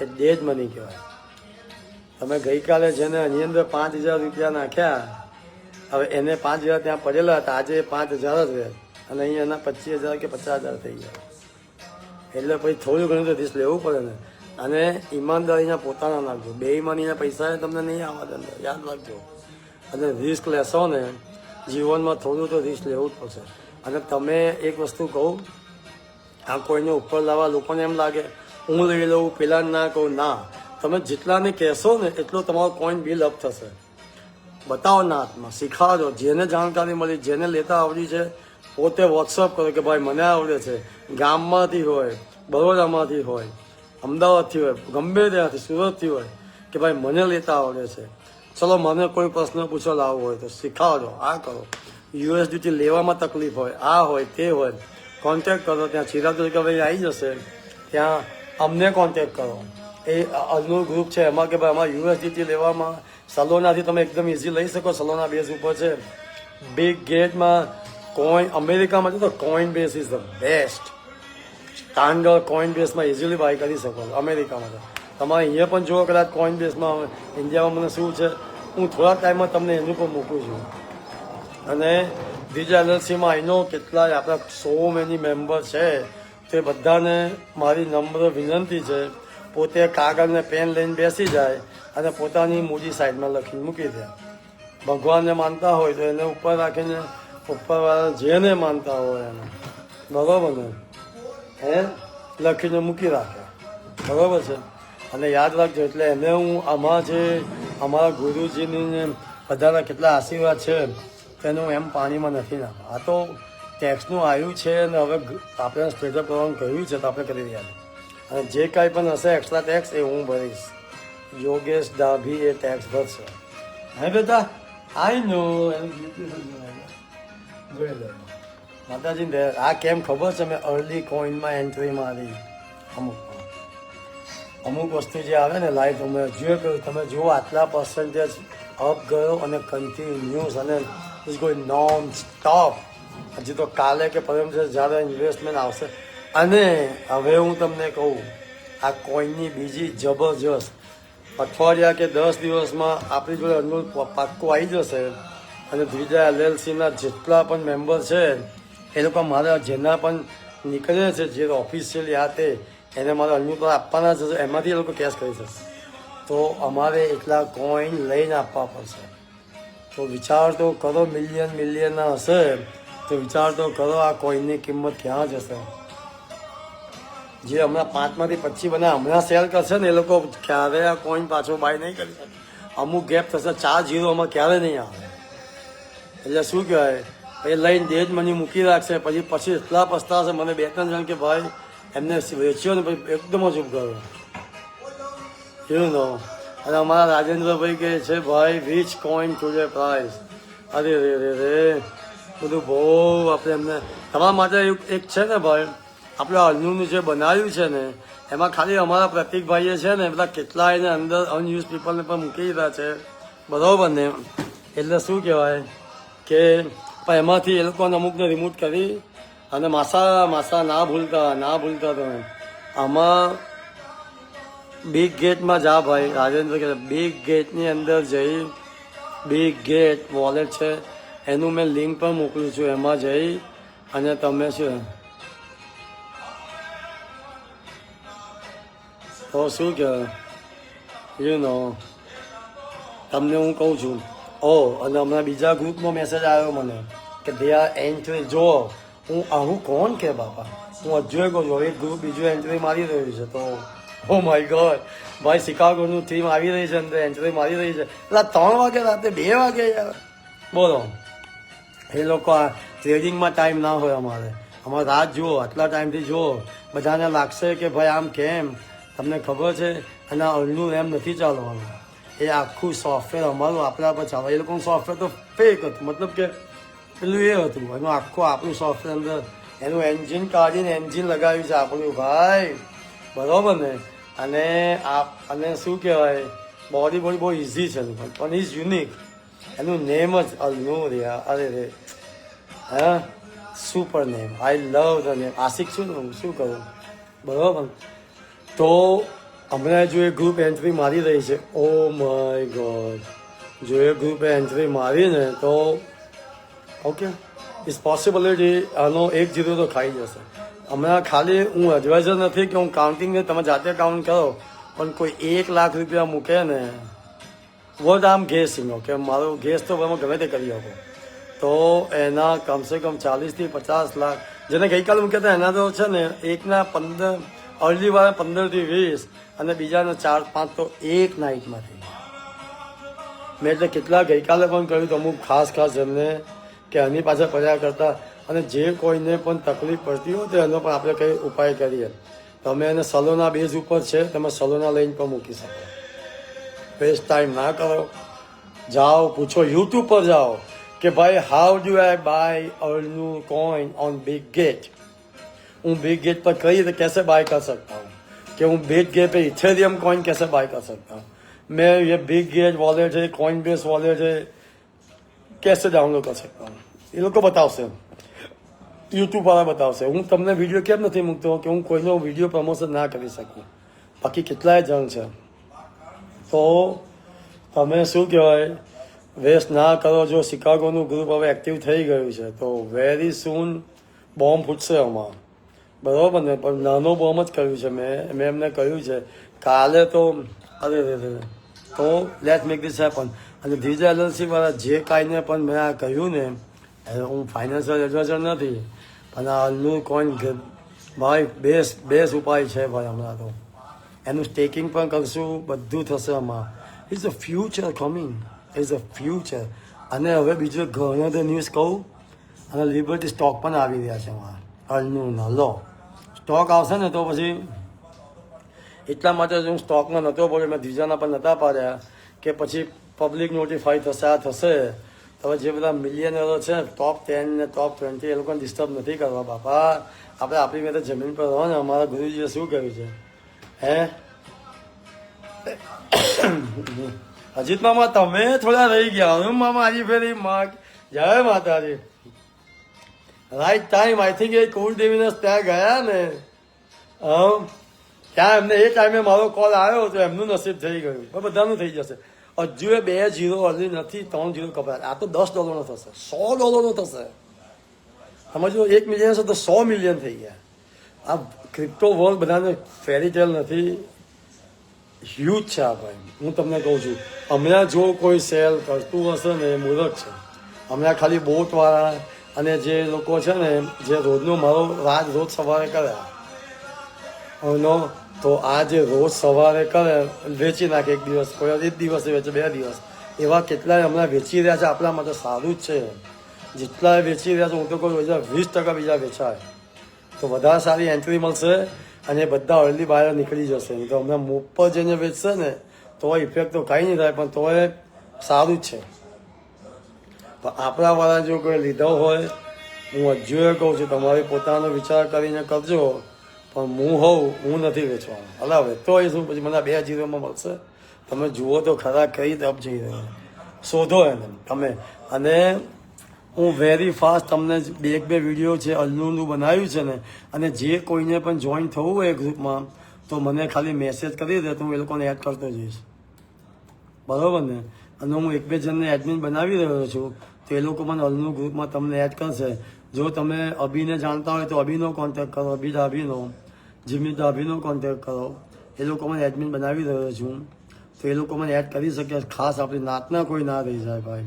એ ડેડ મની કહેવાય. તમે ગઈકાલે જેને એની અંદર 5,000 રૂપિયા નાખ્યા, હવે એને 5,000 ત્યાં પડેલા હતા, આજે 5,000 જ રહે અને અહીંયા એના 25,000 કે 50,000 થઈ ગયા. એટલે પછી થોડું ઘણું તો રિસ્ક લેવું પડે ને. અને ઈમાનદારીના પોતાના નાખજો. બેઈમાનીના પૈસા તમને નહીં આવવા દે, યાદ રાખજો. અને રિસ્ક લેશો ને જીવનમાં થોડું તો રિસ્ક લેવું જ પડશે. અને તમે એક વસ્તુ કહું, આ કોઈને ઉપર લાવવા લોકોને એમ લાગે હું લઈ લઉં, પેલા ના કહું, ના. તમે જેટલાને કહેશો ને એટલો તમારો કોઈન બિલ અપ થશે. બતાવો ના હાથમાં, શીખવાડો. જેને જાણકારી મળી, જેને લેતા આવડી છે, પોતે વોટ્સઅપ કરો કે ભાઈ મને આવડે છે. ગામમાંથી હોય, બરોડામાંથી હોય, અમદાવાદથી હોય, ગમે ત્યાંથી, સુરતથી હોય, કે ભાઈ મને લેતા આવડે છે, ચલો મને કોઈ પ્રશ્ન પૂછો લાવવો હોય તો શીખવાડો, આ કરો. યુએસડીટી લેવામાં તકલીફ હોય, આ હોય તે હોય, કોન્ટેક્ટ કરો. ત્યાં ચિરાગ ભાઈ આવી જશે, ત્યાં અમને કોન્ટેક્ટ કરો. એ અલનું ગ્રુપ છે એમાં કે ભાઈ અમારે યુએસડીટી લેવામાં સલોનાથી તમે એકદમ ઇઝી લઈ શકો. સલોના બેઝ ઉપર છે. બિગ ગેટમાં કોઈન, અમેરિકામાં તો coin base is the best. Standard coin બેઝમાં ઇઝીલી બાય કરી શકો છો અમેરિકામાં. તો તમારે અહીંયા પણ જુઓ, કદાચ કોઈન બેઝમાં ઇન્ડિયામાં મને શું છે, હું થોડા ટાઈમમાં તમને એનું પણ મૂકું છું. અને બીજા એલએલસીમાં આઈનો કેટલાય આપણા 100 મેની મેમ્બર છે. તે બધાને મારી નમ્ર વિનંતી છે, પોતે કાગળ ને પેન લઈને બેસી જાય અને પોતાની મૂડી સાઈડમાં લખીને મૂકી દે. ભગવાનને માનતા હોય તો એને ઉપર રાખીને, ઉપરવાળા જેને માનતા હોય એને, બરાબર ને, લખીને મૂકી રાખે, બરાબર છે. અને યાદ રાખજો, એટલે એને હું આમાં જે અમારા ગુરુજીની બધાના કેટલા આશીર્વાદ છે તેનું એમ પાણીમાં નથી નાખવા. આ તો ટેક્સનું આવ્યું છે અને હવે આપણે સ્ટ્રેટઅપ કરવાનું કહ્યું છે તો આપણે કરી રહ્યા છીએ. અને જે કાંઈ પણ હશે એક્સ્ટ્રા ટેક્સ એ હું ભરીશ. યોગેશ ડાભી એ ટેક્સ ભરશે. હે બેટા, આઈ નો માતાજી. આ કેમ ખબર છે, મેં અર્લી કોઈનમાં એન્ટ્રી મારી. અમુક વસ્તુ જે આવે ને લાઈફ, અમે જોઈએ કહ્યું, તમે જુઓ આટલા પર્સન્ટેજ અપ ગયો અને કન્ટિન્યુઅસ અને ઇઝ ગોઈંગ નોન સ્ટોપ. હજી તો કાલે કે પરમ જ્યારે ઇન્વેસ્ટમેન્ટ આવશે. અને હવે હું તમને કહું, આ કોઈનની બીજી જબરજસ્ત અઠવાડિયા કે 10 દિવસમાં આપણી જોડે અનુલ પાક્કો આવી જશે. અને બીજા એલએલસીના જેટલા પણ મેમ્બર છે એ લોકો મારા જેના પણ નીકળે છે, જે ઓફિશિયલી આ તે એને મારા અનુલ આપવાના છે, એમાંથી એ લોકો કેશ કરી શકશે. તો અમારે એટલા કોઈન લઈને આપવા પડશે. તો વિચાર તો કરો, મિલિયનના હશે તો વિચાર તો કરો આ કોઈનની કિંમત ક્યાં જશે. જે હમણાં 5માંથી 25 બને હમણાં સેલ કરશે ને એ લોકો ક્યારે આ કોઈન પાછો બાય નહીં કરી શકે. અમુક ગેપ થશે, 4 0 ક્યારે નહીં આવે. એટલે શું કહેવાય, એ લઈને ડેજ મની મૂકી રાખશે, પછી એટલા પસ્તાશે. મને 2-3 જણ કે ભાઈ એમને વેચ્યો ને પછી એકદમ જ ઉભ એવું નો. અને અમારા રાજેન્દ્રભાઈ કહે છે ભાઈ વિચ કોઈન ટુડે પ્રાઇસ. અરે રે રે રે, બધું બહુ આપણે એમને તમારા માટે એક છે ને ભાઈ, આપણે અલ્લુનું જે બનાવ્યું છે ને એમાં ખાલી અમારા પ્રતિકભાઈએ છે ને બધા કેટલાય એને અંદર અનયુઝ પીપલને પણ મૂકી દીધા છે, બરાબર ને. એટલે શું કહેવાય કે એમાંથી એ લોકોને અમુકને રિમૂવ કરી અને માસા ના ભૂલતા તમે આમાં બિગ ગેટમાં જા ભાઈ. રાજેન્દ્ર કહે બિગ ગેટની અંદર જઈ, બિગ ગેટ વોલેટ છે એનું મેં લિંક પણ મોકલું છું. એમાં જઈ અને તમે શું તો શું કહેવાય યુ નો તમને હું કહું છું. અને હમણાં બીજા ગ્રુપમાં મેસેજ આવ્યો મને કે દે આર એન્ટ્રી. જો હું કોણ કે બાપા, હું હજુ કહું છું એક ગ્રુપ બીજું એન્ટ્રી મારી રહ્યું છે. તો ઓ માય ગોડ ભાઈ, શિકાગોનું થીમ આવી રહી છે, અંદર એન્ટ્રી મારી રહી છે. એટલે 3 વાગે રાતે 2 વાગે યાર બોલો. એ લોકો આ ટ્રેડિંગમાં ટાઈમ ના હોય અમારે, અમારે રાત જુઓ, આટલા ટાઈમથી જુઓ, બધાને લાગશે કે ભાઈ આમ કેમ, તમને ખબર છે અને અલનું એમ નથી ચાલવાનું. એ આખું સોફ્ટવેર અમારું આપણા પર ચાલે. એ લોકોનું સોફ્ટવેર તો ફેક હતું, મતલબ કે પેલું એ હતું, એનું આખું આપણું સોફ્ટવેર અંદર એનું એન્જિન કાઢીને એન્જિન લગાવ્યું છે આપણું ભાઈ, બરાબર ને. અને શું કહેવાય, બોડી બહુ ઇઝી છે પણ ઇઝ યુનિક. એનું નેમ જ અલનું રહ્યા. અરે રે હા, super name. I love the name. આશિક છું ને હું, શું કરું, બરાબર. તો હમણાં જો એ ગ્રુપ એન્ટ્રી મારી રહી છે, ઓ માય ગોડ, જો એ ગ્રુપે એન્ટ્રી મારીને તો ઓકે ઇટ્સ પોસિબિલિટી આનો 1-0 તો ખાઈ જશે. હમણાં ખાલી હું એડવાઇઝર નથી કે હું કાઉન્ટિંગ તમે જાતે કાઉન્ટ કરો, પણ કોઈ 1 લાખ રૂપિયા મૂકે ને, વોટ આમ ગેસિંગ, ઓકે, મારો ગેસ તો તમે ગમે તે કરી શકો, તો એના કમસે કમ 40 થી 50 લાખ. જેને ગઈકાલે મૂક્યા હતા એના તો છે ને એકના 15, અર્લી વાળા 15 થી 20 અને બીજાના 4-5 તો એક નાઇટમાં થઈ ગયા. મેં એટલે કેટલા ગઈકાલે પણ કહ્યું તો અમુક ખાસ જેમને કે આની પાછળ પડ્યા કરતા, અને જે કોઈને પણ તકલીફ પડતી હોય તો એનો પણ આપણે કંઈ ઉપાય કરીએ. તમે એને સલોના બેઝ ઉપર છે, તમે સલોના લઈને પણ મૂકી શકો. વેસ્ટ ટાઈમ ના કરો, જાઓ પૂછો, યુટ્યુબ પર જાઓ કે ભાઈ હાઉ ડુ આઈ બાય અર્નું કોइन ऑन बिग गेट. હું बिग गेट पर कई तो कैसे बाय कर सकता हूँ, कि हूँ बिग गेट पे इथेरियम कॉइन कैसे बाय कर सकता हूँ, मैं ये बिग गेट वॉलेट है, कॉइन बेस वॉलेट है, कैसे डाउनलोड कर सकता हूँ, એ લોકો બતાવશે, યુટ્યુબ વાળા બતાવશે. હું તમને વિડીયો કેમ નથી મૂકતો કે હું કોઈનો વિડીયો પ્રમોશન ના કરી શકું, બાકી કેટલાય જણ છે. તો તમે શું કહેવાય, વેસ્ટ ના કરો. જો શિકાગોનું ગ્રુપ હવે એક્ટિવ થઈ ગયું છે તો વેરી સૂન બોમ્બ ફૂટશે આમાં, બરાબર ને. પણ નાનો બોમ્બ જ કર્યું છે મેં એમને કહ્યું છે કાલે તો, અરે તો લેટ મેક ધીસ હેપન. અને ધીજા એલએલસી વાળા જે કાંઈને પણ મેં આ કહ્યું ને, હું ફાઇનાન્શિયલ એડવાઇઝર નથી, પણ આ અલનું કોઈન ભાઈ બેસ્ટ ઉપાય છે ભાઈ. હમણાં તો એનું સ્ટેકિંગ પણ કરશું, બધું થશે આમાં. It's a future coming, is a future. અને હવે બીજું ઘણો તો ન્યૂઝ કહું, અને લિબર્ટી સ્ટોક પણ આવી રહ્યા છે અમારા અલનું. લો સ્ટોક આવશે ને તો પછી એટલા માટે જ હું સ્ટોકમાં નહોતો પડ્યો, મેં બીજાના પણ નહોતા પાડ્યા કે પછી પબ્લિક નોટિફાઈ થશે, આ થશે. હવે જે બધા મિલિયનરો છે ટોપ 10 ને ટોપ 20, એ લોકોને ડિસ્ટર્બ નથી કરવા બાપા. આપણે આપણી મેં જમીન પર રહો ને. અમારા ગુરુજીએ શું કહ્યું છે, હે અજીત મામા તમે થોડા રહી ગયા, હું મામા આજે ફેરી જય માતાજી. રાઈટ ટાઈમ, આઈ થિંક એ કુલદેવીને ત્યાં ગયા ને, ત્યાં એમને એ ટાઈમે મારો કોલ આવ્યો તો એમનું નસીબ થઈ ગયું. બધાનું થઈ જશે. હજુ એ 2-0 હજી નથી, 3-0 કપાય. આ તો $10 થશે, $100 થશે. સમજો 1 મિલિયન છે તો 100 મિલિયન થઈ ગયા. આ ક્રિપ્ટો વર્લ્ડ બધાને ફેરી ટેલ નથી, હ્યુજ છે આ ભાઈ. હું તમને કહું છું, હમણાં જો કોઈ સેલ કરતું હશે ને એ મૂર્ખ છે. હમણાં ખાલી બોટવાળા અને જે લોકો છે ને, જે રોજનો મારો રોજ સવારે કરે તો આ જે રોજ સવારે કરે વેચી નાખે, એક દિવસ, કોઈ 1 દિવસ વેચે, 2 દિવસ, એવા કેટલાય હમણાં વેચી રહ્યા છે. આપણા માટે સારું જ છે. જેટલા વેચી રહ્યા છે હું તો કહું 20% બીજા વેચાય તો વધારે સારી એન્ટ્રી મળશે અને બધા અર્લી બહાર નીકળી જશે. તો હમણાં મોપ પર જઈને વેચશે ને તો ઇફેક્ટ તો કાંઈ નહીં થાય, પણ તો એ સારું જ છે. પણ આપણાવાળા જો કોઈ લીધો હોય, હું હજુ એ કહું છું તમારે પોતાનો વિચાર કરીને કરજો, પણ હું નથી વેચવાનો. હલા વેચતો હોઈશું પછી મને 2-0 મળશે. તમે જુઓ તો ખરા કઈ તરફ જઈ રહ્યો, શોધો એને તમે. અને હું વેરી ફાસ્ટ તમને 1-2 વિડીયો છે અલ્લુનું બનાવ્યું છે ને, અને જે કોઈને પણ જોઈન થવું હોય ગ્રુપમાં તો મને ખાલી મેસેજ કરી દે તો હું એ લોકોને એડ કરતો જઈશ, બરાબર ને. અને હું 1-2 જણને એડમિન બનાવી રહ્યો છું તો એ લોકો મને અલ્લુનું ગ્રુપમાં તમને એડ કરશે. જો તમે અભિને જાણતા હોય તો અભિનો કોન્ટેક્ટ કરો, અભિનો, જીમી ડાભીનો કોન્ટેક્ટ કરો. એ લોકો મને એડમિન બનાવી રહ્યો છું તો એ લોકો મને એડ કરી શકે. ખાસ આપણી નાતના કોઈ ના રહી જાય ભાઈ.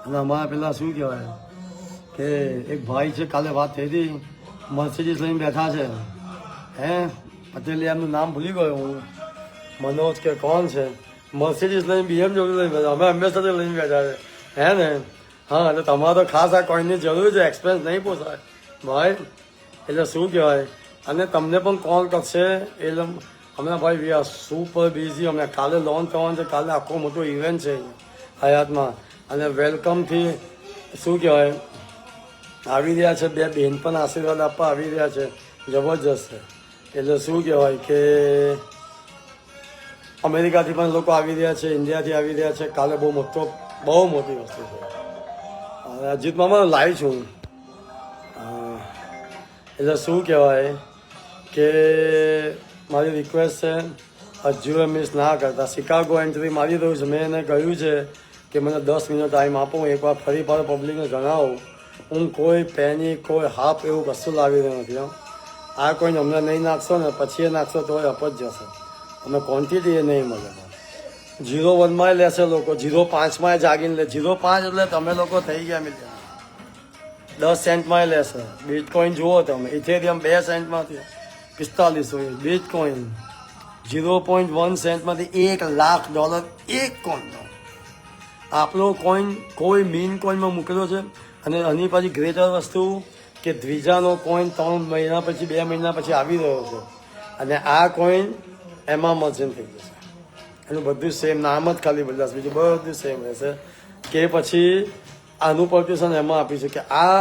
અને અમારા પેલા શું કહેવાય કે એક ભાઈ છે, કાલે વાત થઈ હતી, મર્સિડીઝ લઈને બેઠા છે, હે પટેલ, એમનું નામ ભૂલી ગયો હું, મનોજ કે કોણ છે, મર્સિડીઝ લઈને BMW લઈને બેઠા, અમે એમ્બેસેડર લઈને બેઠા છે, હે ને. હા, એટલે તમારે તો ખાસ આ કોઈનની જરૂર છે, એક્સપેન્સ નહીં પોસાય ભાઈ. એટલે શું કહેવાય, અને તમને પણ કોલ કરશે. એટલે હમણાં ભાઈ વી આર સુપર બિઝી. હમણાં કાલે લોન્ચ થવાનું છે, કાલે આખો મોટો ઇવેન્ટ છે હયાતમાં. અને વેલકમથી શું કહેવાય આવી રહ્યા છે, બે બહેન પણ આશીર્વાદ આપવા આવી રહ્યા છે, જબરજસ્ત છે. એટલે શું કહેવાય કે અમેરિકાથી પણ લોકો આવી રહ્યા છે, ઇન્ડિયાથી આવી રહ્યા છે. કાલે બહુ મોટી વસ્તુ છે. અજીત મામા લાઈવ છું. એટલે શું કહેવાય કે મારી રિક્વેસ્ટ છે, હજુ મિસ ના કરતા. શિકાગો એન્ટ્રી મારી દઉં છું. મેં એને કહ્યું છે કે મને 10 મિનિટ ટાઈમ આપો, હું એકવાર ફરી પબ્લિકને જણાવું. હું કોઈ પેની કોઈ હાફ એવું કશું લાવી રહ્યો નથી. આ કોઈને હમણાં નહીં નાખશો ને પછી એ નાખશો તો અપ જ જશે. અમે ક્વોન્ટિટી એ નહીં મળે. 0.1 લેશે લોકો, 0.5 જાગીને લે. 0.5 એટલે તમે લોકો થઈ ગયા મિત્ર. 10 સેન્ટમાં લેશે. બિટકોઇન જુઓ તમે, ઇથેરિયમ 2 સેન્ટમાંથી 4500. બિટકોઇન 0.1 સેન્ટમાંથી $1,00,000 એક કોઈનનો. આપણો કોઈન કોઈ મીન કોઈનમાં મૂકેલો છે. અને આની પાછી ગ્રેટર વસ્તુ કે દ્વિજાનો કોઈન 3 મહિના પછી 2 મહિના પછી આવી રહ્યો છે. અને આ કોઈન એમાં મર્જન થઈ જશે. એનું બધું સેમ, નામ જ ખાલી બદલાશે, બીજું બધું સેમ રહેશે. કે પછી આનું પર્ટ્યુશન એમાં આપીશું કે આ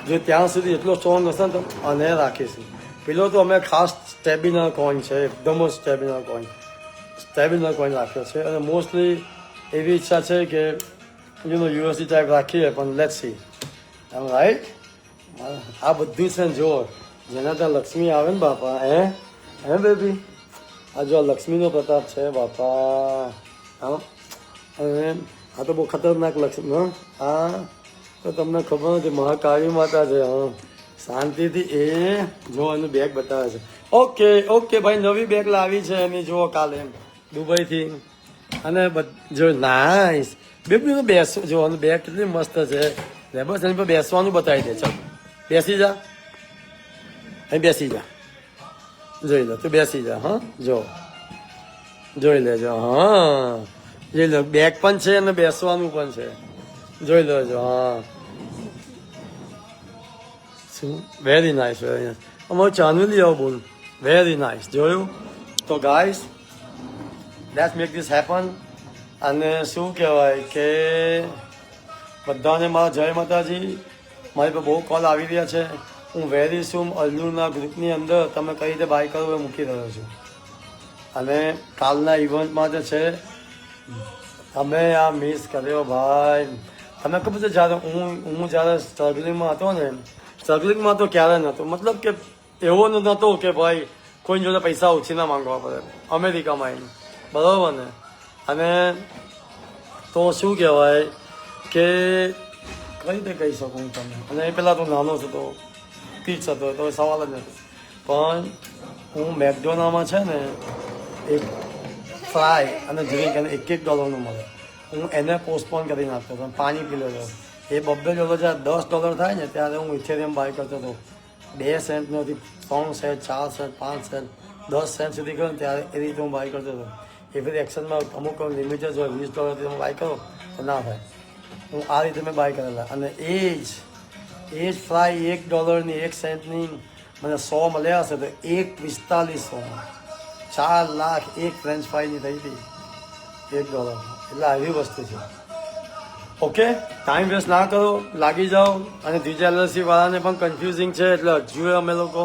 જો ત્યાં સુધી એટલો સ્ટ્રોંગ હશે ને તો અને રાખીશું. પેલો તો અમે ખાસ સ્ટેબિનર કોઈન છે, એકદમ જ સ્ટેબિનર કોઈન રાખ્યો છે. અને મોસ્ટલી એવી ઈચ્છા છે કે યુએસડી ટાઈપ રાખીએ, પણ લેટ્સ સી. રાઈટ, આ બધું છે ને જો જેના ત્યાં લક્ષ્મી આવે ને બાપા, હે બેબી, આ જો લક્ષ્મીનો પ્રતાપ છે બાપા. હા, અને આ તો બહુ ખતરનાક લક્ષ્મી. હા, તો તમને ખબર નથી, મહાકાળી માતા છે. હા, શાંતિથી એ જો એનું બેગ બતાવે છે. ઓકે ભાઈ, નવી બેગ લાવી છે એની, જુઓ કાલે દુબઈથી. અને જો નાઈસ બેબી બેસો, જો બેગ કેટલી મસ્ત છે. બસ એની પર બેસવાનું બતાવી દે. ચાલ બેસી જા, અહીં બેસી જા, જોઈ લો તું બેસી જા. હા, જોઈ લેજો. હા, જોઈ લો, બેગ પણ છે અને બેસવાનું પણ છે, જોઈ લેજો. હા, શું વેરી નાઇસ. અમારું ચાનું લઈ આવો બોલ. Very nice. જોયું તો guys, let's make this happen. અને શું કહેવાય કે બધાને મારા જય માતાજી. મારી પર બહુ કોલ આવી રહ્યા છે. હું વેરી સૂન અલ્લુના ગ્રુપની અંદર તમે કઈ રીતે બાય કરો એ મૂકી રહ્યો છું. અને કાલના ઇવેન્ટમાં જે છે તમે આ મિસ કર્યો ભાઈ. તમે ખબર છે જ્યારે હું જ્યારે સ્ટ્રગલિંગમાં હતો ને, સ્ટ્રગલિંગમાં તો ક્યારે નહોતો, મતલબ કે એવો નહોતો કે ભાઈ કોઈ જોડે પૈસા ઓછી ના માંગવા પડે અમેરિકામાં આવીને, બરાબર ને. અને તો શું કહેવાય કે કઈ રીતે કહી શકું હું તમને. અને એ પહેલાં તો નાનો છું તો પીચ હતો તો સવાલ જ નથી. પણ હું મેકડોનાલ્ડમાં છે ને એક ફ્રાય અને ડ્રિંક અને $1 મળે. હું એને પોસ્ટપોન કરી નાખતો હતો, પાણી પી લેતો. એ $2 જ્યારે $10 થાય ને ત્યારે હું ઇથેરિયમ બાય કરતો હતો. 2 સેન્ટનો હતી, 3 સેન્ટ, 4 સેન્ટ, 5 સેન્ટ, 10 સેન્ટ સુધી ગયો ને ત્યારે એ રીતે હું બાય કરતો હતો. એ ફરી એક્શનમાં અમુક લિમિટેડ હોય, $20 તમે બાય કરો તો ના થાય. હું આ રીતે મેં બાય કરેલા. અને એ જ ફ્રાય $1 1 સેન્ટની મને 100 મળ્યા હશે તો 1,4500 4 લાખ એક ફ્રેન્ચ ફ્રાઈની થઈ હતી $1. એટલે આવી વસ્તુ છે. ઓકે, ટાઈમ વેસ્ટ ના કરો, લાગી જાઓ. અને ત્રીજા LLC વાળાને પણ કન્ફ્યુઝિંગ છે એટલે હજુ અમે લોકો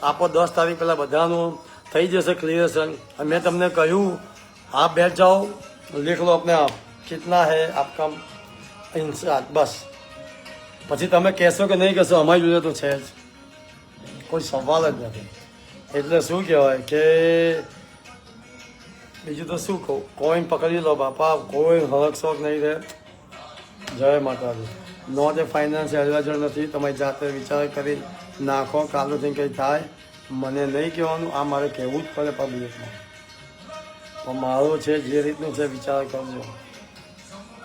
આપો 10 તારીખ પહેલાં બધાનું થઈ જશે ક્લિયરેશન. અને મેં તમને કહ્યું आप बैठ जाओ, लिख लो अपने आप कितना है आपका इंसान, बस. પછી તમે કહેશો કે નહીં કહેશો, અમારી જોડે તો છે જ, કોઈ સવાલ જ નથી. એટલે શું કહેવાય કે બીજું તો શું કહું, કોઈન પકડી લો બાપા, કોઈ હરક શોખ નહીં રહે. જય માતાજી. નોટ એ ફાઇનાન્શિયલ એડવાઇઝર નથી, તમારી જાતે વિચાર કરી નાખો. કાલથી કંઈ થાય મને નહીં કહેવાનું, આ મારે કહેવું જ પડે પબ્લિકમાં. પણ મારું છે જે રીતનું છે વિચાર કરજો.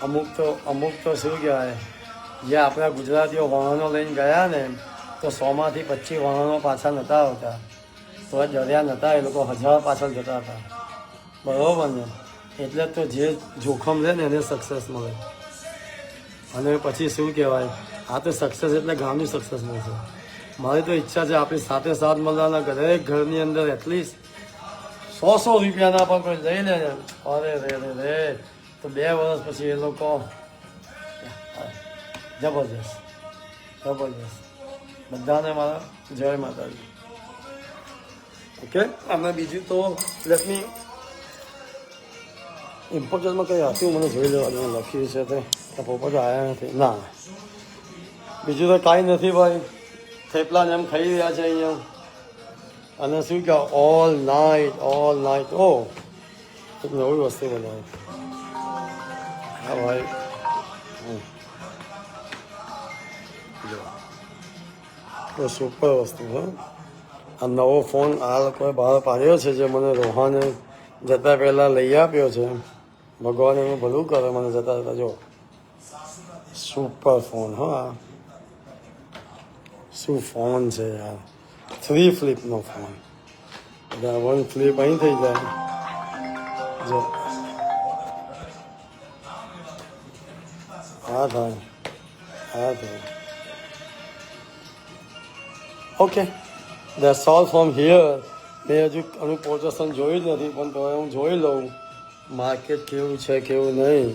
અમુક તો શું કહેવાય, જે આપણા ગુજરાતીઓ વાહનો લઈને ગયા ને તો 100માંથી 25 વાહનો પાછા નહોતા આવતા, તો ડર્યા નહોતા, એ લોકો 1000 પાછળ જતા હતા, બરાબર ને. એટલે તો જે જોખમ રહે ને એને સક્સેસ મળે. અને પછી શું કહેવાય, આ તો સક્સેસ એટલે ગામની સક્સેસ મળશે. મારી તો ઈચ્છા છે આપણી સાથે સાથ મળવાના દરેક ઘરની અંદર એટલીસ્ટ 100 રૂપિયાના પણ કોઈ લઈ લે ને અરે રે તો 2 વર્ષ પછી એ લોકો જબરજસ્ત બધાને મારા જય માતાજી. ઓકે અને બીજું તો લેટમી ઇમ્પોર્ટન્ટમાં કંઈ હતું મને જોઈ લેવાનું લખ્યું છે તે પોપટ આવ્યા નથી ના બીજું તો કાંઈ નથી ભાઈ. થેપલાને એમ ખાઈ રહ્યા છે અહીંયા અને શું કહે ઓલ નાઇટ ઓ એક નવી વસ્તુ બનાવી હા ભાઈ જો સુપર વસ્તુ હા. આ નવો ફોન આ લોકોએ બહાર પાડ્યો છે જે મને રોહાને જતા પહેલાં લઈ આપ્યો છે. ભગવાન એનું ભલું કરે મને જતા જો સુપર ફોન હા શું ફોન છે યાર 3 ફ્લિપનો ફોન એટલે 1 ફ્લિપ અહીં થઈ જાય જો હા થાય okay that's all from here. મેં હજુ આનું પોઝિશન જોયું જ નથી પણ તો હું જોઈ લઉં માર્કેટ કેવું છે કેવું નહીં.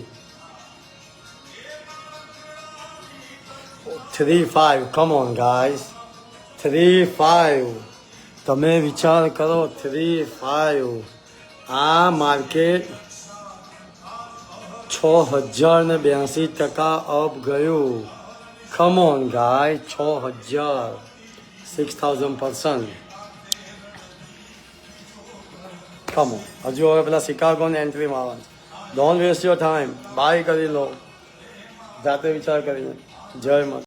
3.5 કમ ઓન ગાઈસ 3.5 તમે વિચાર કરો 3.5 આ માર્કેટ 6082% અપ ગયું. Come on guy 6000% come on. હજુ હવે પેલા શિકાગોને એન્ટ્રી મારવાની. Don't waste your time buy કરી લો જાતે વિચાર કરીને. જય માતા.